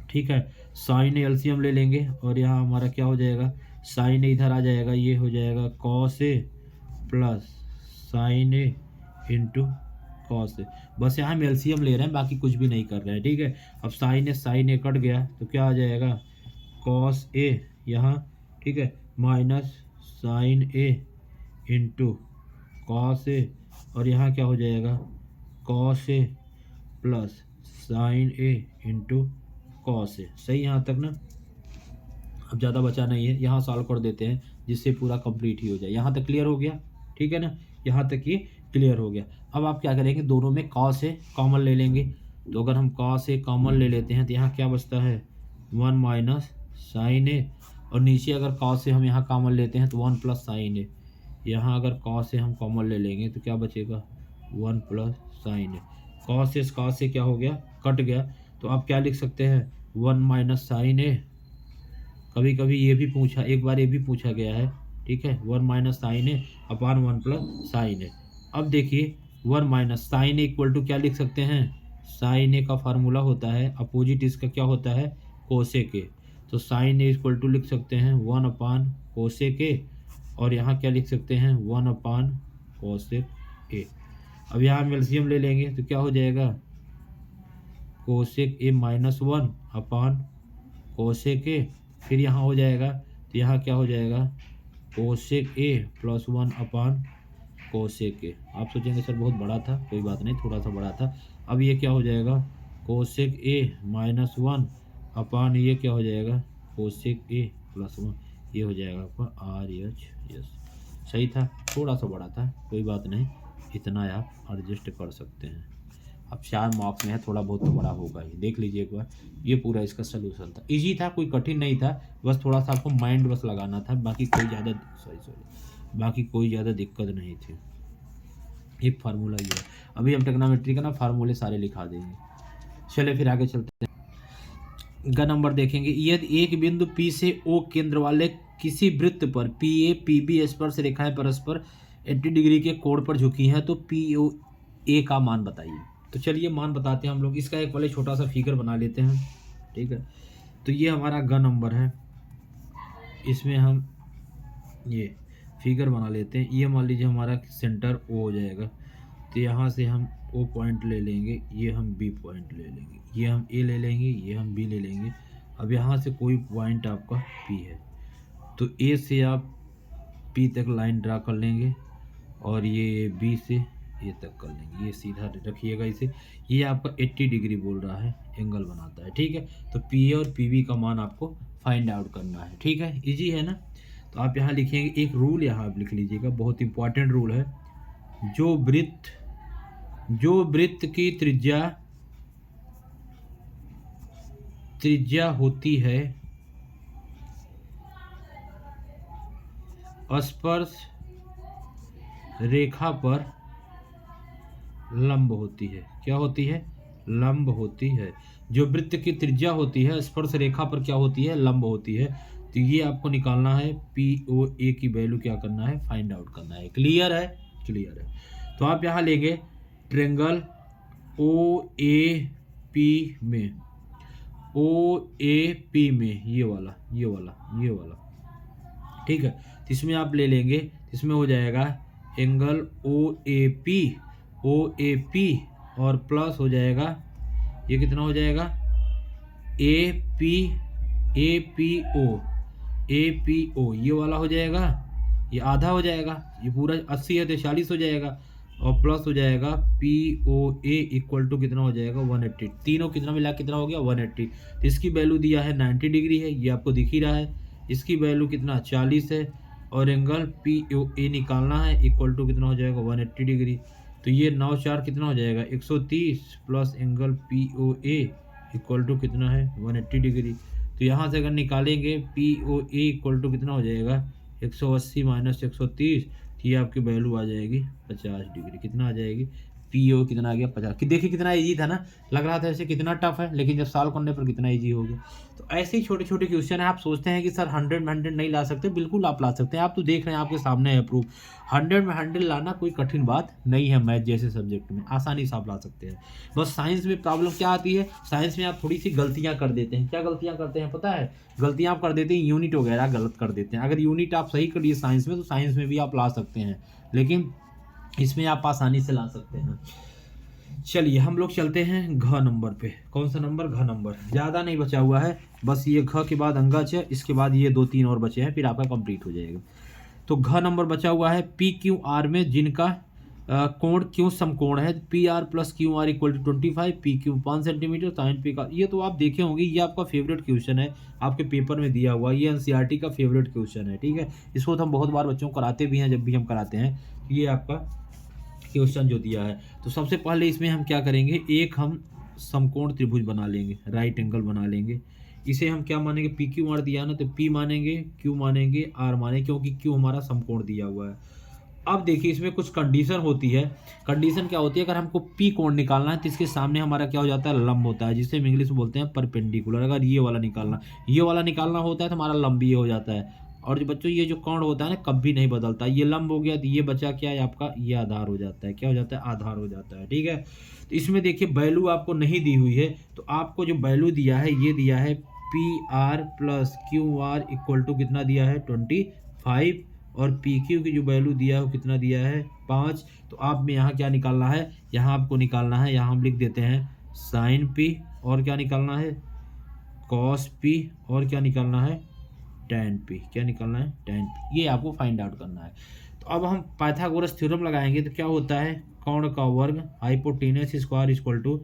ठीक है, sin a एलसीएम ले लेंगे, और यहाँ हमारा क्या हो जाएगा sin a इधर आ जाएगा, ये हो जाएगा cos a plus sin a into cos a। बस यहाँ हम एलसीएम ले रहे हैं, बाकी कुछ भी नहीं कर रहे हैं। ठीक है, अब sin a कट गया तो क्या आ जाएगा cos a यहाँ। ठीक है, minus sin a into cos a, और यहाँ क्या हो जाएगा cos a plus sin a into cos a। सही यहाँ तक ना, अब ज़्यादा बचा नहीं है, यहाँ सॉल्व कर देते हैं जिससे पूरा कंप्लीट ही हो जाए। यहाँ तक क्लियर हो गया, ठीक है ना, यहाँ तक ये क्लियर हो गया। अब आप क्या करेंगे, दोनों में कॉस से कॉमन ले लेंगे। तो अगर हम कॉस से कॉमन ले लेते हैं तो यहाँ क्या बचता है 1 माइनस साइन ए, और नीचे अगर कॉस से हम यहाँ कॉमन लेते हैं तो 1 प्लस साइन ए। यहाँ अगर कॉस से हम कॉमन ले लेंगे तो क्या बचेगा 1 प्लस साइन ए। कॉस से क्या हो गया, कट गया। तो आप क्या लिख सकते हैं 1 माइनस साइन ए। कभी कभी ये भी पूछा, एक बार ये भी पूछा गया है, ठीक है, 1 minus sine A upon 1 plus sine A. अब देखिए 1 minus sine A equal to क्या लिख सकते हैं, साइन ए का फार्मूला होता है, अपोजिट इसका क्या होता है कोसेक ए। तो साइन ए इक्वल टू लिख सकते हैं 1 अपान कोसेक ए, और यहाँ क्या लिख सकते हैं 1 अपान कोसेक ए। अब यहाँ हम एलसीएम ले लेंगे तो क्या हो जाएगा कोसेक ए माइनस 1 अपान कोसेक ए। फिर यहाँ हो जाएगा तो यहाँ क्या हो जाएगा कोसेक ए प्लस 1 अपान कोसेक ए। आप सोचेंगे सर बहुत बड़ा था, कोई बात नहीं, थोड़ा सा बड़ा था। अब ये क्या हो जाएगा कोसेक ए माइनस 1 अपान ये क्या हो जाएगा कोसेक ए प्लस 1, ये हो जाएगा आपका आर एच यस। सही था, थोड़ा सा बड़ा था, कोई बात नहीं, इतना आप एडजस्ट कर सकते हैं। अब 4 मार्क्स में है, थोड़ा बहुत तो बड़ा होगा ही, देख लीजिए एक बार। ये पूरा इसका सोल्यूशन था, इजी था, कोई कठिन नहीं था, बस थोड़ा सा आपको माइंड बस लगाना था, बाकी कोई ज़्यादा दिक्कत नहीं थी। एक फार्मूला ये है। अभी हम ट्रिग्नोमेट्री का ना फार्मूले सारे लिखा देंगे। चले फिर आगे चलते हैं। ग नंबर देखेंगे, यदि एक बिंदु P से O केंद्र वाले किसी वृत्त पर PA PB स्पर्श रेखाएं परस्पर 80 डिग्री के कोण पर झुकी हैं तो POA का मान बताइए। तो चलिए मान बताते हैं हम लोग। इसका एक पहले छोटा सा फिगर बना लेते हैं, ठीक है। तो ये हमारा ग नंबर है, इसमें हम ये फिगर बना लेते हैं। ये मान लीजिए हमारा सेंटर O हो जाएगा, तो यहाँ से हम O पॉइंट ले लेंगे, ये हम B पॉइंट ले लेंगे, ये हम A ले लेंगे, ये हम B ले लेंगे। अब यहाँ से कोई पॉइंट आपका P है तो A से आप P तक लाइन ड्रा कर लेंगे, और ये B से ये तक कर लेंगे, ये सीधा रखिएगा इसे। ये आपका 80 डिग्री बोल रहा है, एंगल बनाता है, ठीक है। तो PA और PB का मान आपको फाइंड आउट करना है, ठीक है, इजी है ना। तो आप यहाँ लिखेंगे एक रूल, यहाँ आप लिख लीजिएगा, बहुत इंपॉर्टेंट रूल है। जो वृत्त की त्रिज्या होती है स्पर्श रेखा पर लंब होती है। क्या होती है, लंब होती है। जो वृत्त की त्रिज्या होती है स्पर्श रेखा पर क्या होती है, लंब होती है। तो ये आपको निकालना है, POA की वैल्यू क्या करना है, फाइंड आउट करना है। क्लियर है, क्लियर है। तो आप यहाँ लेंगे ट्रेंगल OAP में ये वाला, ठीक है। तो इसमें आप ले लेंगे, इसमें हो जाएगा एंगल OAP और प्लस हो जाएगा, ये कितना हो जाएगा APO, ये वाला हो जाएगा, ये आधा हो जाएगा, ये पूरा 80 है तो 40 हो जाएगा, और प्लस हो जाएगा POA इक्वल टू कितना हो जाएगा 180। तीनों कितना मिला कितना हो गया 180। तो इसकी वैल्यू दिया है 90 डिग्री है, ये आपको दिख ही रहा है। इसकी वैल्यू कितना 40 है, और एंगल POA निकालना है, इक्वल टू कितना हो जाएगा 180 डिग्री। तो ये 9 4 कितना हो जाएगा 130 plus angle POA equal to कितना है 180 डिग्री। तो यहाँ से अगर निकालेंगे POA इक्वल टू कितना हो जाएगा 180 माइनस 130, ये आपकी वैल्यू आ जाएगी 50 डिग्री। कितना आ जाएगी PO कितना आ गया 50। कि देखिए कितना इजी था ना, लग रहा था ऐसे कितना टफ है, लेकिन जब सॉल्व करने पर कितना इजी हो गया। तो ऐसे ही छोटे छोटे क्वेश्चन है। आप सोचते हैं कि सर 100 में 100 नहीं ला सकते, बिल्कुल आप ला सकते हैं। आप तो देख रहे हैं आपके सामने है प्रूफ। 100 में 100 लाना कोई कठिन बात नहीं है, मैथ जैसे सब्जेक्ट में आसानी से आप ला सकते हैं। बस साइंस में प्रॉब्लम क्या आती है, साइंस में आप थोड़ी सी गलतियाँ कर देते हैं। क्या गलतियाँ करते हैं पता है, गलतियाँ आप कर देते हैं यूनिट वगैरह गलत कर देते हैं। अगर यूनिट आप सही करिए साइंस में तो साइंस में भी आप ला सकते हैं, लेकिन इसमें आप आसानी से ला सकते हैं। चलिए हम लोग चलते हैं घ नंबर पे। कौन सा नंबर, घ नंबर। ज़्यादा नहीं बचा हुआ है, बस ये घ के बाद अंगच है, इसके बाद ये 2-3 और बचे हैं, फिर आपका कंप्लीट हो जाएगा। तो घ नंबर बचा हुआ है PQR में जिनका कोण क्यों समकोण है, P R plus Q R equal to 25, P Q 5 centimetre, sine P का। ये तो आप देखे होंगे, ये आपका फेवरेट क्वेश्चन है, आपके पेपर में दिया हुआ, ये एनसीईआरटी का फेवरेट क्वेश्चन है, ठीक है। इसको तो हम बहुत बार बच्चों को कराते भी हैं, जब भी हम कराते हैं ये आपका क्वेश्चन जो दिया है। तो सबसे पहले इसमें हम क्या करेंगे, एक हम समकोण त्रिभुज बना लेंगे, राइट एंगल बना लेंगे। इसे हम क्या मानेंगे, पी क्यू आर दिया ना, तो पी मानेंगे, क्यू मानेंगे, आर मानेंगे, क्योंकि क्यू हमारा समकोण दिया हुआ है। अब देखिए इसमें कुछ कंडीशन होती है। कंडीशन क्या होती है, अगर हमको पी कोण निकालना है तो इसके सामने हमारा क्या हो जाता है, लंब होता है, जिसे हम इंग्लिश में बोलते हैं परपेंडिकुलर। अगर ये वाला निकालना होता है तो हमारा लंब ये हो जाता है। और जो बच्चों ये जो कोण होता है ना, कभी नहीं बदलता। ये लंब हो गया तो ये बचा क्या है आपका, ये आधार हो जाता है। क्या हो जाता है, आधार हो जाता है, ठीक है। तो इसमें देखिए वैल्यू आपको नहीं दी हुई है, तो आपको जो वैल्यू दिया है, ये दिया है P R plus Q R equal to कितना दिया है, 25, और पी क्यू की जो वैल्यू दिया है वो कितना दिया है, 5। तो आप में यहाँ क्या निकालना है, यहाँ आपको निकालना है, यहाँ हम लिख देते हैं साइन पी, और क्या निकालना है, कॉस पी, और क्या निकालना है, टैन पी। क्या निकालना है, टैन पी। ये आपको फाइंड आउट करना है। तो अब हम पाइथागोरस थ्योरम लगाएंगे, तो क्या होता है, कोण का वर्ग hypotenuse square equal to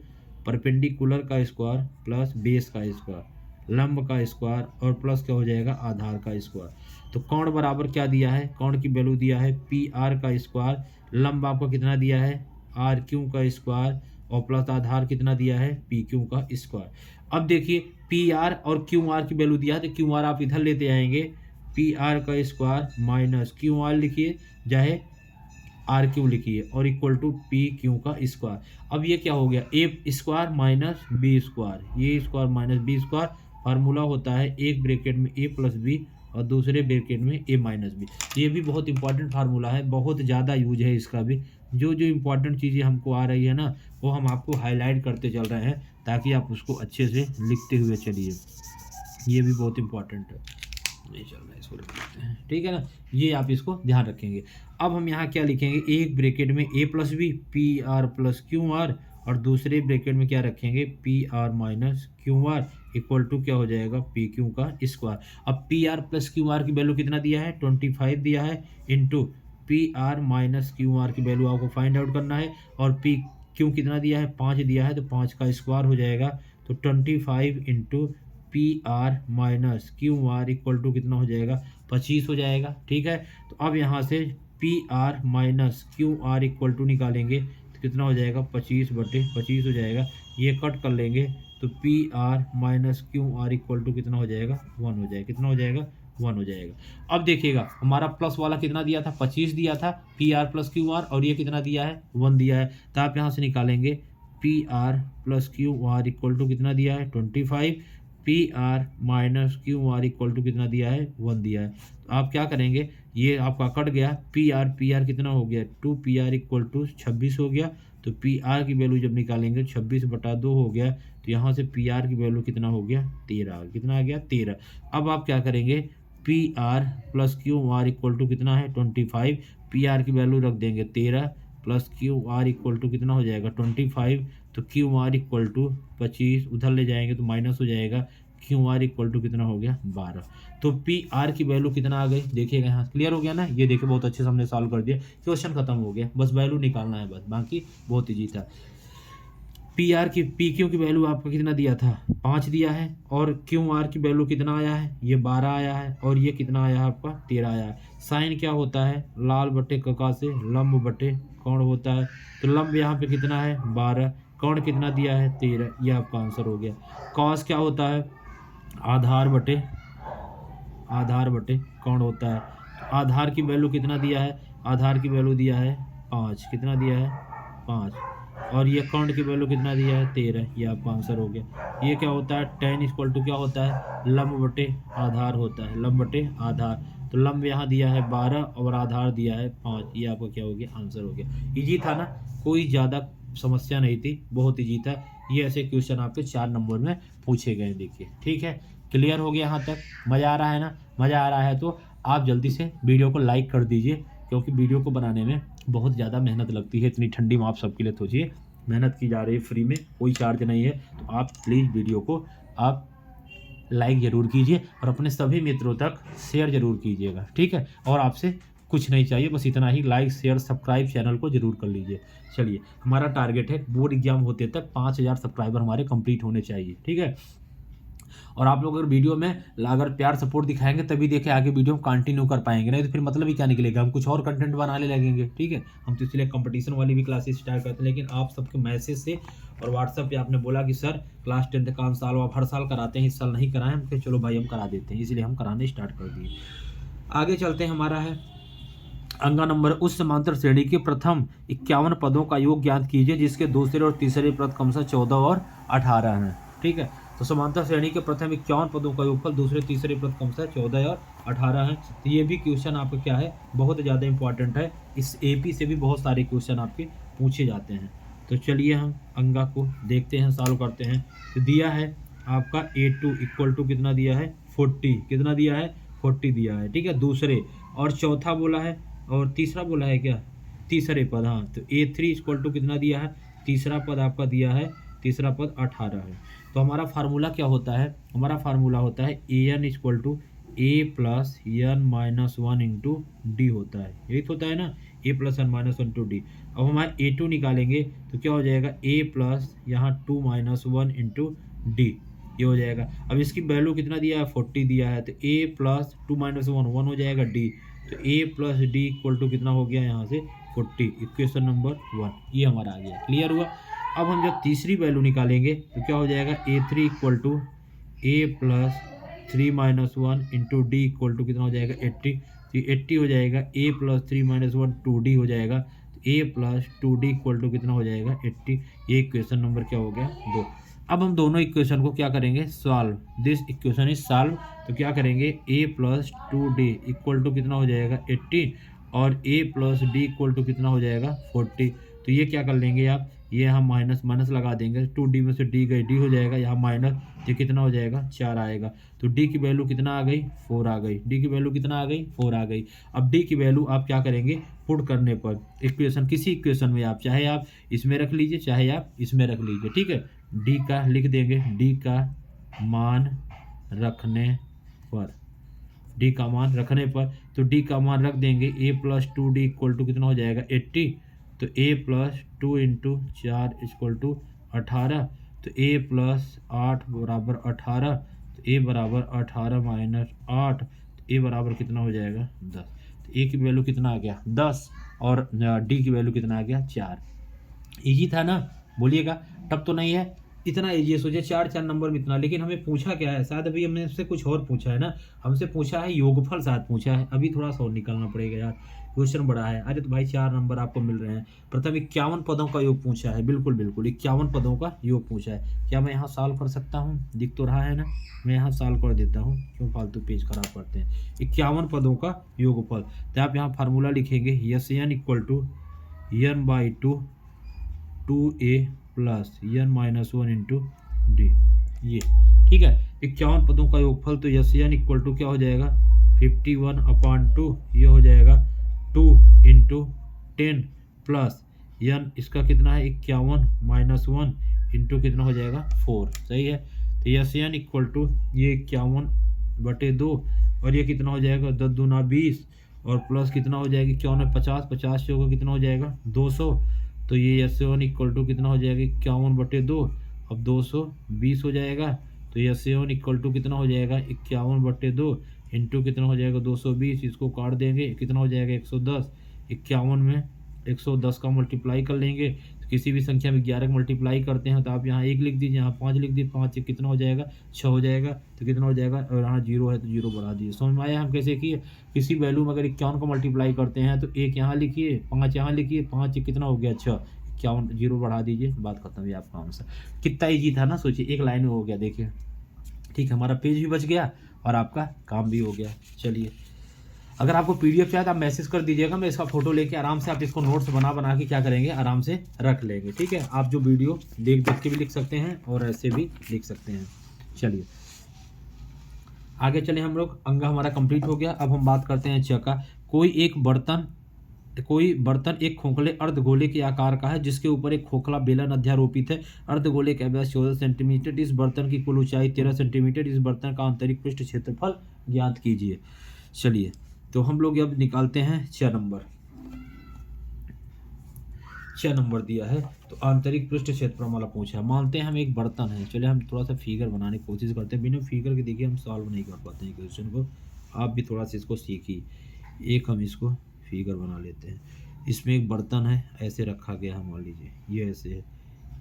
perpendicular का स्क्वायर प्लस बेस का स्क्वायर, लंब का स्क्वायर, और प्लस क्या हो जाएगा, आधार का स्क्वायर। तो कोण बराबर क्या दिया है, कोण की वैल्यू दिया है पी आर का स्क्वायर, लंब आपको कितना दिया है, आर क्यू का स्क्वायर, और प्लस आधार कितना दिया है, पी क्यू का स्क्वायर। अब देखिए पी आर और क्यू आर की वैल्यू दिया है, तो क्यू आर आप इधर लेते आएंगे, पी आर का स्क्वायर माइनस क्यू आर लिखिए, चाहे आर क्यू लिखिए, और इक्वल टू पी क्यू का स्क्वायर। अब ये क्या हो गया, ए स्क्वायर माइनस बी स्क्वायर, ये square minus B square. Formula होता है एक ब्रैकेट में ए प्लस बी और दूसरे ब्रैकेट में ए माइनस बी। ये भी बहुत इंपॉर्टेंट फार्मूला है, बहुत ज़्यादा यूज है इसका भी। जो जो इंपॉर्टेंट चीज़ें हमको आ रही है ना, वो हम आपको हाईलाइट करते चल रहे हैं, ताकि आप उसको अच्छे से लिखते हुए चलिए। ये भी बहुत इंपॉर्टेंट है, नहीं चल रहा है, इसको लिख लेते हैं, ठीक है ना। ये आप इसको ध्यान रखेंगे। अब हम यहाँ क्या लिखेंगे, एक ब्रैकेट में A plus B, P R plus Q R, और दूसरे ब्रैकेट में क्या रखेंगे, P R minus Q R equal to क्या हो जाएगा, पी क्यू का स्क्वायर। अब P R plus Q R की वैल्यू कितना दिया है, 25 दिया है, into P R minus Q R की वैल्यू आपको फाइंड आउट करना है, और पी क्यू कितना दिया है, 5 दिया है, तो 5 का स्क्वायर हो जाएगा। तो 25 into P R minus Q R equal to कितना हो जाएगा, 25 हो जाएगा, ठीक है। तो अब यहाँ से P R minus Q R equal to निकालेंगे, तो कितना हो जाएगा, 25/25 हो जाएगा। ये कट कर लेंगे, तो P R minus Q R equal to कितना हो जाएगा, 1 हो जाएगा। कितना हो जाएगा, 1 हो जाएगा। अब देखिएगा हमारा प्लस वाला कितना दिया था, 25 दिया था, P R plus Q R, और ये कितना दिया है, 1 दिया है। तो आप यहाँ से निकालेंगे P R plus Q R equal to कितना दिया है, 25, P R minus Q R equal to कितना दिया है, 1 दिया है। तो आप क्या करेंगे, ये आपका कट गया, पी आर कितना हो गया, 2 पी आर इक्वल टू 26 हो गया। तो पी आर की वैल्यू जब निकालेंगे 26/2 हो गया, तो यहाँ से पी आर की वैल्यू कितना हो गया, 13। कितना आ गया, 13। अब आप क्या करेंगे, P R plus Q R equal to कितना है, 25, पी आर की वैल्यू रख देंगे 13, plus Q R equal to कितना हो जाएगा, 25। तो क्यू आर इक्वल टू 25 उधर ले जाएंगे तो माइनस हो जाएगा, क्यू आर इक्वल टू कितना हो गया, 12। तो पी आर की वैल्यू कितना आ गई, देखिएगा यहाँ क्लियर हो गया ना। ये देखिए बहुत अच्छे से हमने सॉल्व कर दिया, क्वेश्चन खत्म हो गया, बस वैल्यू निकालना है, बस बाकी बहुत ईजी था। पी क्यू की वैल्यू आपका कितना दिया था, 5 दिया है, और क्यू आर की वैल्यू कितना आया है, ये 12 आया है, और ये कितना आया है आपका, 13 आया है। साइन क्या होता है, लाल बटे कका से लंब बटे कोण होता है। तो लंब यहाँ पे कितना है, 12, कोण कितना दिया है, 13, ये आपका आंसर हो गया। कॉस क्या होता है, आधार बटे कोण होता है। तो आधार की वैल्यू कितना दिया है, आधार की वैल्यू दिया है 5, कितना दिया है, 5, और ये कोण की वैल्यू कितना दिया है, 13, ये आपका आंसर हो गया। ये क्या होता है, tan इक्वल टू क्या होता है, लंब बटे आधार होता है, लंब बटे आधार। तो लंब यहाँ दिया है 12 और आधार दिया है 5, ये आपका क्या हो गया, आंसर हो गया। इजी था ना, कोई ज़्यादा समस्या नहीं थी, बहुत इजी था। ये ऐसे क्वेश्चन आपके 4 नंबर में पूछे गए, देखिए, ठीक है। क्लियर हो गया यहाँ तक, मज़ा आ रहा है ना। मज़ा आ रहा है तो आप जल्दी से वीडियो को लाइक कर दीजिए, क्योंकि वीडियो को बनाने में बहुत ज़्यादा मेहनत लगती है। इतनी ठंडी में आप सबके लिए सोचिए, मेहनत की जा रही है, फ्री में, कोई चार्ज नहीं है। तो आप प्लीज़ वीडियो को आप लाइक ज़रूर कीजिए, और अपने सभी मित्रों तक शेयर ज़रूर कीजिएगा, ठीक है। और आपसे कुछ नहीं चाहिए, बस इतना ही, लाइक शेयर सब्सक्राइब चैनल को जरूर कर लीजिए। चलिए, हमारा टारगेट है बोर्ड एग्जाम होते तक 5000 सब्सक्राइबर हमारे कंप्लीट होने चाहिए, ठीक है। और आप लोग अगर वीडियो में अगर प्यार सपोर्ट दिखाएंगे तभी देखे आगे वीडियो हम कंटिन्यू कर पाएंगे, नहीं तो फिर मतलब ही क्या निकलेगा, हम कुछ और कंटेंट बनाने लगेंगे, ठीक है। हम तो इसलिए कंपटीशन वाली भी क्लासेस स्टार्ट करते हैं, लेकिन आप सबके मैसेज से और व्हाट्सएप पे आपने बोला कि सर क्लास 10 का साल आप हर साल कराते हैं, इस साल नहीं कराएं, हम कहे चलो भाई हम करा देते हैं, इसलिए हम कराने स्टार्ट कर दिए। आगे चलते हैं, हमारा है अंगा नंबर, उस समांतर श्रेणी के प्रथम 51 पदों का योग ज्ञात कीजिए जिसके दूसरे और तीसरे पद क्रमशः 14 और 18 हैं, ठीक है। तो समांतर श्रेणी के प्रथम 51 पदों का योगफल दूसरे तीसरे पद क्रमशः 14 और 18 है। तो ये भी क्वेश्चन आपका क्या है, बहुत ज़्यादा इंपॉर्टेंट है, इस एपी से भी बहुत सारे क्वेश्चन आपके पूछे जाते हैं। तो चलिए हम अंगा को देखते हैं, सॉल्व करते हैं। तो दिया है आपका A2 इक्वल टू कितना दिया है 40, कितना दिया है 40 दिया है, ठीक है, दूसरे, और चौथा बोला है और तीसरा बोला है क्या, तीसरे पद, हाँ। तो A3 इक्वल टू कितना दिया है, तीसरा पद आपका दिया है, तीसरा पद 18 है। तो हमारा फार्मूला क्या होता है, हमारा फार्मूला होता है AN equal to A plus N minus 1 into D होता है, यही तो होता है ना, A plus N minus 1 into D. अब हमारा A2 निकालेंगे तो क्या हो जाएगा, A प्लस यहाँ 2 माइनस 1 इंटू डी, ये हो जाएगा। अब इसकी वैल्यू कितना दिया है 40 दिया है, तो A प्लस 2 माइनस 1 हो जाएगा डी, तो A plus D equal to कितना हो गया यहाँ से 40, इक्वेशन नंबर 1, ये हमारा आ गया, क्लियर हुआ। अब हम जब तीसरी वैल्यू निकालेंगे तो क्या हो जाएगा, A3 equal to A plus 3 minus 1 into D equal to कितना हो जाएगा 80, तो 80 हो जाएगा, A प्लस 3 माइनस 1 2D हो जाएगा, तो A plus 2D equal to कितना हो जाएगा 80, ये इक्वेशन नंबर क्या हो गया 2। अब हम दोनों इक्वेशन को क्या करेंगे, solve, this equation is solve. तो क्या करेंगे, A plus 2D equal to कितना हो जाएगा 80 और A plus D equal to कितना हो जाएगा 40। तो ये क्या कर लेंगे आप, ये हम माइनस माइनस लगा देंगे, 2D में से D गई, D हो जाएगा यहाँ माइनस, ये कितना हो जाएगा 4 आएगा। तो D की वैल्यू कितना आ गई 4 आ गई, D की वैल्यू कितना आ गई 4 आ गई। अब D की वैल्यू आप क्या करेंगे, पुट करने पर इक्वेशन, किसी इक्वेशन में आप चाहे आप इसमें रख लीजिए चाहे आप इसमें रख लीजिए, ठीक है। D का लिख देंगे, D का मान रखने पर, D का मान रखने पर, तो D का मान रख देंगे, A plus 2D equal to कितना हो जाएगा 80, तो A plus 2 into 4 equal to 18, तो A प्लस 8 बराबर 18, तो A बराबर 18 माइनस 8, तो A बराबर कितना हो जाएगा 10। तो A की वैल्यू कितना आ गया 10 और D की वैल्यू कितना आ गया 4। ईजी था ना, बोलिएगा, टफ तो नहीं है, इतना ईजी है, सोचिए 4 नंबर में इतना। लेकिन हमें पूछा क्या है, शायद अभी हमने उससे कुछ और पूछा है ना, हमसे पूछा है योगफल, शायद पूछा है, अभी थोड़ा सा और निकालना पड़ेगा यार, क्वेश्चन बड़ा है। अरे तो भाई 4 नंबर आपको मिल रहे हैं। प्रथम 51 पदों का योग पूछा है, बिल्कुल बिल्कुल 51 पदों का योग पूछा है। क्या मैं यहाँ सॉल्व कर सकता हूँ, दिख तो रहा है ना, मैं यहाँ सॉल्व कर देता हूँ, क्यों फालतू पेज खराब करते हैं। 51 पदों का योगफल, तो आप यहाँ फार्मूला लिखेंगे, SN equal to N/2 2A plus N minus 1 into D, ये ठीक है। 51 पदों का योगफल, तो SN इक्वल टू क्या हो जाएगा 51/2, ये हो जाएगा 2 इंटू 10 प्लस N इसका कितना है 51 माइनस 1 इंटू कितना हो जाएगा 4, सही है। तो SN इक्वल टू ये 51/2 और ये कितना हो जाएगा 10 दूना 20 और प्लस कितना हो जाएगा 51 50, 50 से होगा कितना हो जाएगा 200, तो ये SN इक्वल टू कितना हो जाएगा 51/2, अब 220 हो जाएगा। तो SN इक्वल टू कितना हो जाएगा 51/2 इंटू कितना हो जाएगा 220, इसको काट देंगे कितना हो जाएगा 110, 51 में 110 का मल्टीप्लाई कर लेंगे, तो किसी भी संख्या में 11 का मल्टीप्लाई करते हैं तो आप यहाँ 1 लिख दीजिए, यहाँ 5 लिख दीजिए, 5 से कितना हो जाएगा 6 हो जाएगा, तो कितना हो जाएगा, और यहाँ 0 है तो 0 बढ़ा दीजिए। समझ में आया हम कैसे किए, किसी वैल्यू में अगर 51 को मल्टीप्लाई करते हैं तो 1 यहाँ लिखिए, 5 यहाँ लिखिए, 5 कितना हो गया 6, 51 0 बढ़ा दीजिए, बात खत्म, ये आपका आंसर। कितना ईजी था ना, सोचिए एक लाइन में हो गया, देखिए ठीक, हमारा पेज भी बच गया और आपका काम भी हो गया। चलिए, अगर आपको PDF चाहिए तो आप मैसेज कर दीजिएगा, मैं इसका फोटो लेके आराम से आप इसको नोट्स बना के क्या करेंगे आराम से रख लेंगे, ठीक है। आप जो वीडियो देख के भी लिख सकते हैं और ऐसे भी लिख सकते हैं। चलिए आगे चले हम लोग, अंगा हमारा कंप्लीट हो गया। अब हम बात करते हैं च का। कोई बर्तन एक खोखले अर्धगोले के आकार का है जिसके ऊपर एक खोखला बेलन अध्यारोपित है। अर्धगोले का व्यास 14 सेंटीमीटर, इस बर्तन की कुल ऊंचाई 13 सेंटीमीटर, इस बर्तन का आंतरिक पृष्ठ क्षेत्रफल ज्ञात कीजिए। चलिए, तो हम लोग अब निकालते हैं 6 नंबर। 6 नंबर दिया है, तो आंतरिक पृष्ठ क्षेत्रफल वाला पूछा है। मानते हैं हम एक बर्तन है, चलिए हम थोड़ा सा फिगर बनाने की कोशिश करते हैं। बिना फिगर के देखिए हम सॉल्व नहीं कर पाते हैं क्वेश्चन को। आप भी थोड़ा सा इसको सीखिए। एक हम इसको फिगर बना लेते हैं। इसमें एक बर्तन है, ऐसे रखा गया है, मान लीजिए ये ऐसे है,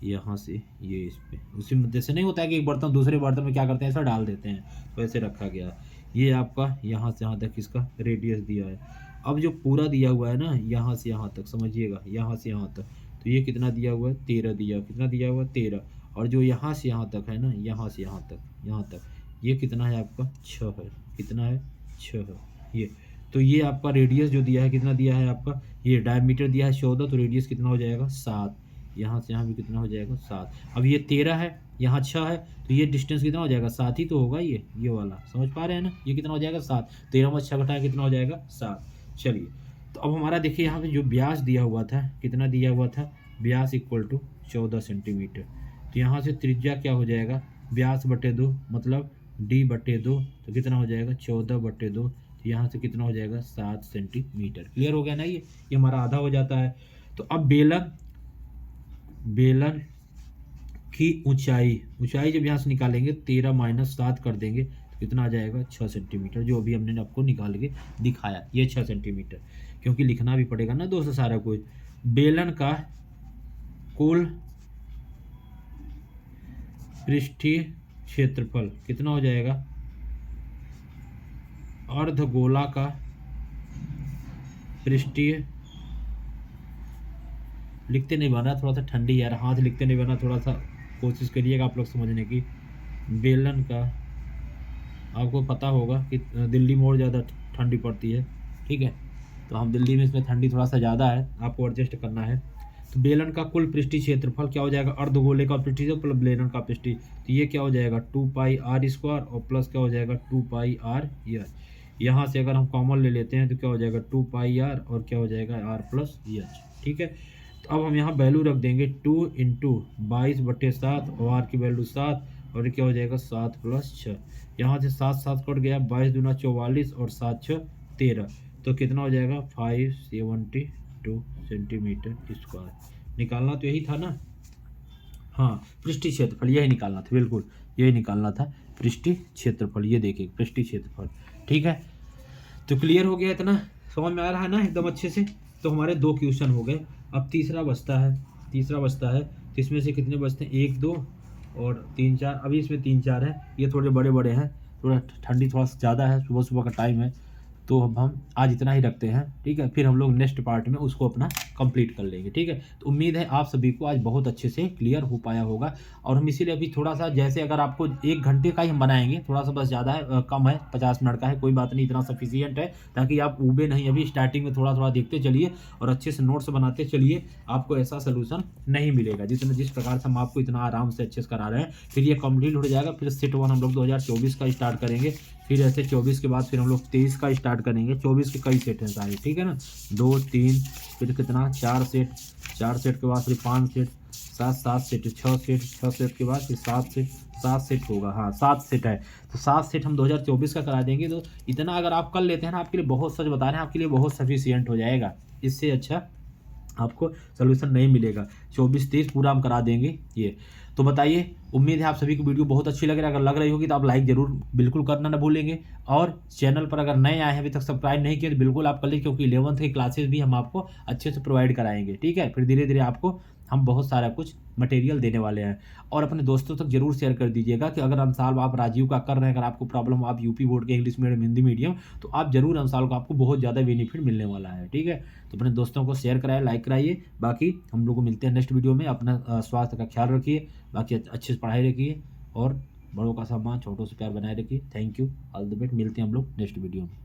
यहाँ से ये इस पे उसी मुद्दे से नहीं होता है कि एक बर्तन दूसरे बर्तन में क्या करते हैं, ऐसा डाल देते हैं, तो ऐसे रखा गया है। ये आपका यहाँ से यहाँ तक इसका रेडियस दिया है। अब जो पूरा दिया हुआ है ना, यहाँ से यहाँ तक, समझिएगा, यहाँ से यहाँ तक, तो ये कितना दिया हुआ है, 13 दिया, कितना दिया हुआ है, 13। और जो यहाँ से यहाँ तक है ना, यहाँ से यहाँ तक, यहाँ तक, ये कितना है आपका, 6 है। कितना है, 6 है ये। तो ये आपका रेडियस जो दिया है, कितना दिया है आपका, ये डायमीटर दिया है 14, तो रेडियस कितना हो जाएगा, 7। यहाँ से यहाँ भी कितना हो जाएगा, 7। अब ये 13 है, यहाँ 6 है, तो ये डिस्टेंस कितना हो जाएगा, 7 ही तो होगा ये वाला, समझ पा रहे हैं ना। ये कितना हो जाएगा, 7। 13 में 6 घटाया कितना हो जाएगा, 7। चलिए, तो अब हमारा देखिए यहाँ पे जो व्यास दिया हुआ था, कितना दिया हुआ था, व्यास इक्वल टू 14 सेंटीमीटर। तो यहाँ से त्रिज्या क्या हो जाएगा, व्यास बटे 2, मतलब d/2, तो कितना हो जाएगा, 14/2। तो यहाँ से कितना हो जाएगा, 7 सेंटीमीटर। क्लियर हो गया ना, ये हमारा आधा हो जाता है। तो अब बेलन की ऊंचाई जब यहाँ से निकालेंगे, 13 - 7 कर देंगे, तो कितना आ जाएगा, 6 सेंटीमीटर, जो अभी हमने आपको निकाल के दिखाया, ये 6 सेंटीमीटर। क्योंकि लिखना भी पड़ेगा ना दोस्तों सारा कुछ। बेलन का कुल पृष्ठीय क्षेत्रफल कितना हो जाएगा, अर्धगोला का पृष्ठीय, लिखते नहीं बना, थोड़ा सा ठंडी यार, हाथ लिखते नहीं बना, थोड़ा सा कोशिश करिएगा आप लोग समझने की। बेलन का, आपको पता होगा कि दिल्ली में और ज़्यादा ठंडी पड़ती है, ठीक है, तो हम दिल्ली में, इसमें ठंडी थोड़ा सा ज़्यादा है, आपको एडजस्ट करना है। तो बेलन का कुल पृष्ठीय क्षेत्रफल क्या हो जाएगा, अर्धगोले का पृष्ठीय प्लस बेलन का पृष्ठीय, तो ये क्या हो जाएगा, 2πr² और प्लस क्या हो जाएगा, 2πr। यहाँ से अगर हम कॉमन ले लेते हैं तो क्या हो जाएगा, 2πr और क्या हो जाएगा, r+h, ठीक है। तो अब हम यहाँ वैल्यू रख देंगे, 2 × 22/7, और r की वैल्यू 7, और क्या हो जाएगा, 7 + 6। यहाँ से 7 7 कट गया, 22 दूना 44 और 7 6 13, तो कितना हो जाएगा, 572 सेंटीमीटर स्क्वायर। निकालना तो यही था ना, हाँ, पृष्ठीय क्षेत्रफल यही निकालना था, बिल्कुल यही निकालना था, पृष्ठीय क्षेत्रफल। ये देखिए पृष्ठीय क्षेत्रफल, ठीक है। तो क्लियर हो गया, इतना समझ में आ रहा है ना एकदम अच्छे से। तो हमारे 2 क्वेश्चन हो गए। अब तीसरा बचता है, तो इसमें से कितने बचते हैं, 1 2 और 3 4। अभी इसमें 3 4 है, ये थोड़े बड़े बड़े हैं, थोड़ा ठंडी थोड़ा सा ज़्यादा है, सुबह सुबह का टाइम है, तो अब हम आज इतना ही रखते हैं, ठीक है। फिर हम लोग नेक्स्ट पार्ट में उसको अपना कंप्लीट कर लेंगे, ठीक है। तो उम्मीद है आप सभी को आज बहुत अच्छे से क्लियर हो पाया होगा। और हम इसीलिए अभी थोड़ा सा, जैसे अगर आपको 1 घंटे का ही हम बनाएंगे, थोड़ा सा बस ज़्यादा है, कम है, 50 मिनट का है, कोई बात नहीं, इतना सफिशियंट है, ताकि आप ऊबे नहीं। अभी स्टार्टिंग में थोड़ा थोड़ा देखते चलिए और अच्छे से नोट्स बनाते चलिए, आपको ऐसा सोल्यूशन नहीं मिलेगा जिस प्रकार से हम आपको इतना आराम से अच्छे से करा रहे हैं। फिर ये कंप्लीट हो जाएगा, फिर सेट 1 हम लोग 2024 का स्टार्ट करेंगे, फिर ऐसे 24 के बाद फिर हम लोग 23 का स्टार्ट करेंगे। 24 के कई सेट हैं सारे, ठीक है ना, 2 3 फिर कितना, 4 सेट, 4 सेट के बाद फिर 5 सेट, 7 सेट, 6 सेट के बाद फिर 7 सेट होगा, हाँ 7 सेट है। तो 7 सेट हम 2024 का करा देंगे। तो इतना अगर आप कर लेते हैं ना, आपके लिए बहुत, सच बता रहे हैं, आपके लिए बहुत सफिशियंट हो जाएगा। इससे अच्छा आपको सोल्यूशन नहीं मिलेगा। 24-23 पूरा हम करा देंगे ये। तो बताइए, उम्मीद है आप सभी को वीडियो बहुत अच्छी लग रही है। अगर लग रही होगी तो आप लाइक जरूर बिल्कुल करना ना भूलेंगे, और चैनल पर अगर नए आए हैं, अभी तक सब्सक्राइब नहीं किया तो बिल्कुल आप कर लीजिए, क्योंकि 11th की क्लासेस भी हम आपको अच्छे से प्रोवाइड कराएंगे, ठीक है। फिर धीरे धीरे आपको हम बहुत सारा कुछ मटेरियल देने वाले हैं। और अपने दोस्तों तक जरूर शेयर कर दीजिएगा कि अगर अंसाल आप राजीव का कर रहे हैं, अगर आपको प्रॉब्लम, आप यूपी बोर्ड के इंग्लिश मीडियम, हिंदी मीडियम, तो आप जरूर अंसाल को, आपको बहुत ज़्यादा बेनिफिट मिलने वाला है, ठीक है। तो अपने दोस्तों को शेयर कराएं, लाइक कराइए। बाकी हम लोग को मिलते हैं नेक्स्ट वीडियो में। अपना स्वास्थ्य का ख्याल रखिए, बाकी अच्छे से पढ़ाई रखिए, और बड़ों का सम्मान, छोटों से प्यार बनाए रखिए। Thank you, all the best. मिलते हैं हम लोग नेक्स्ट वीडियो में।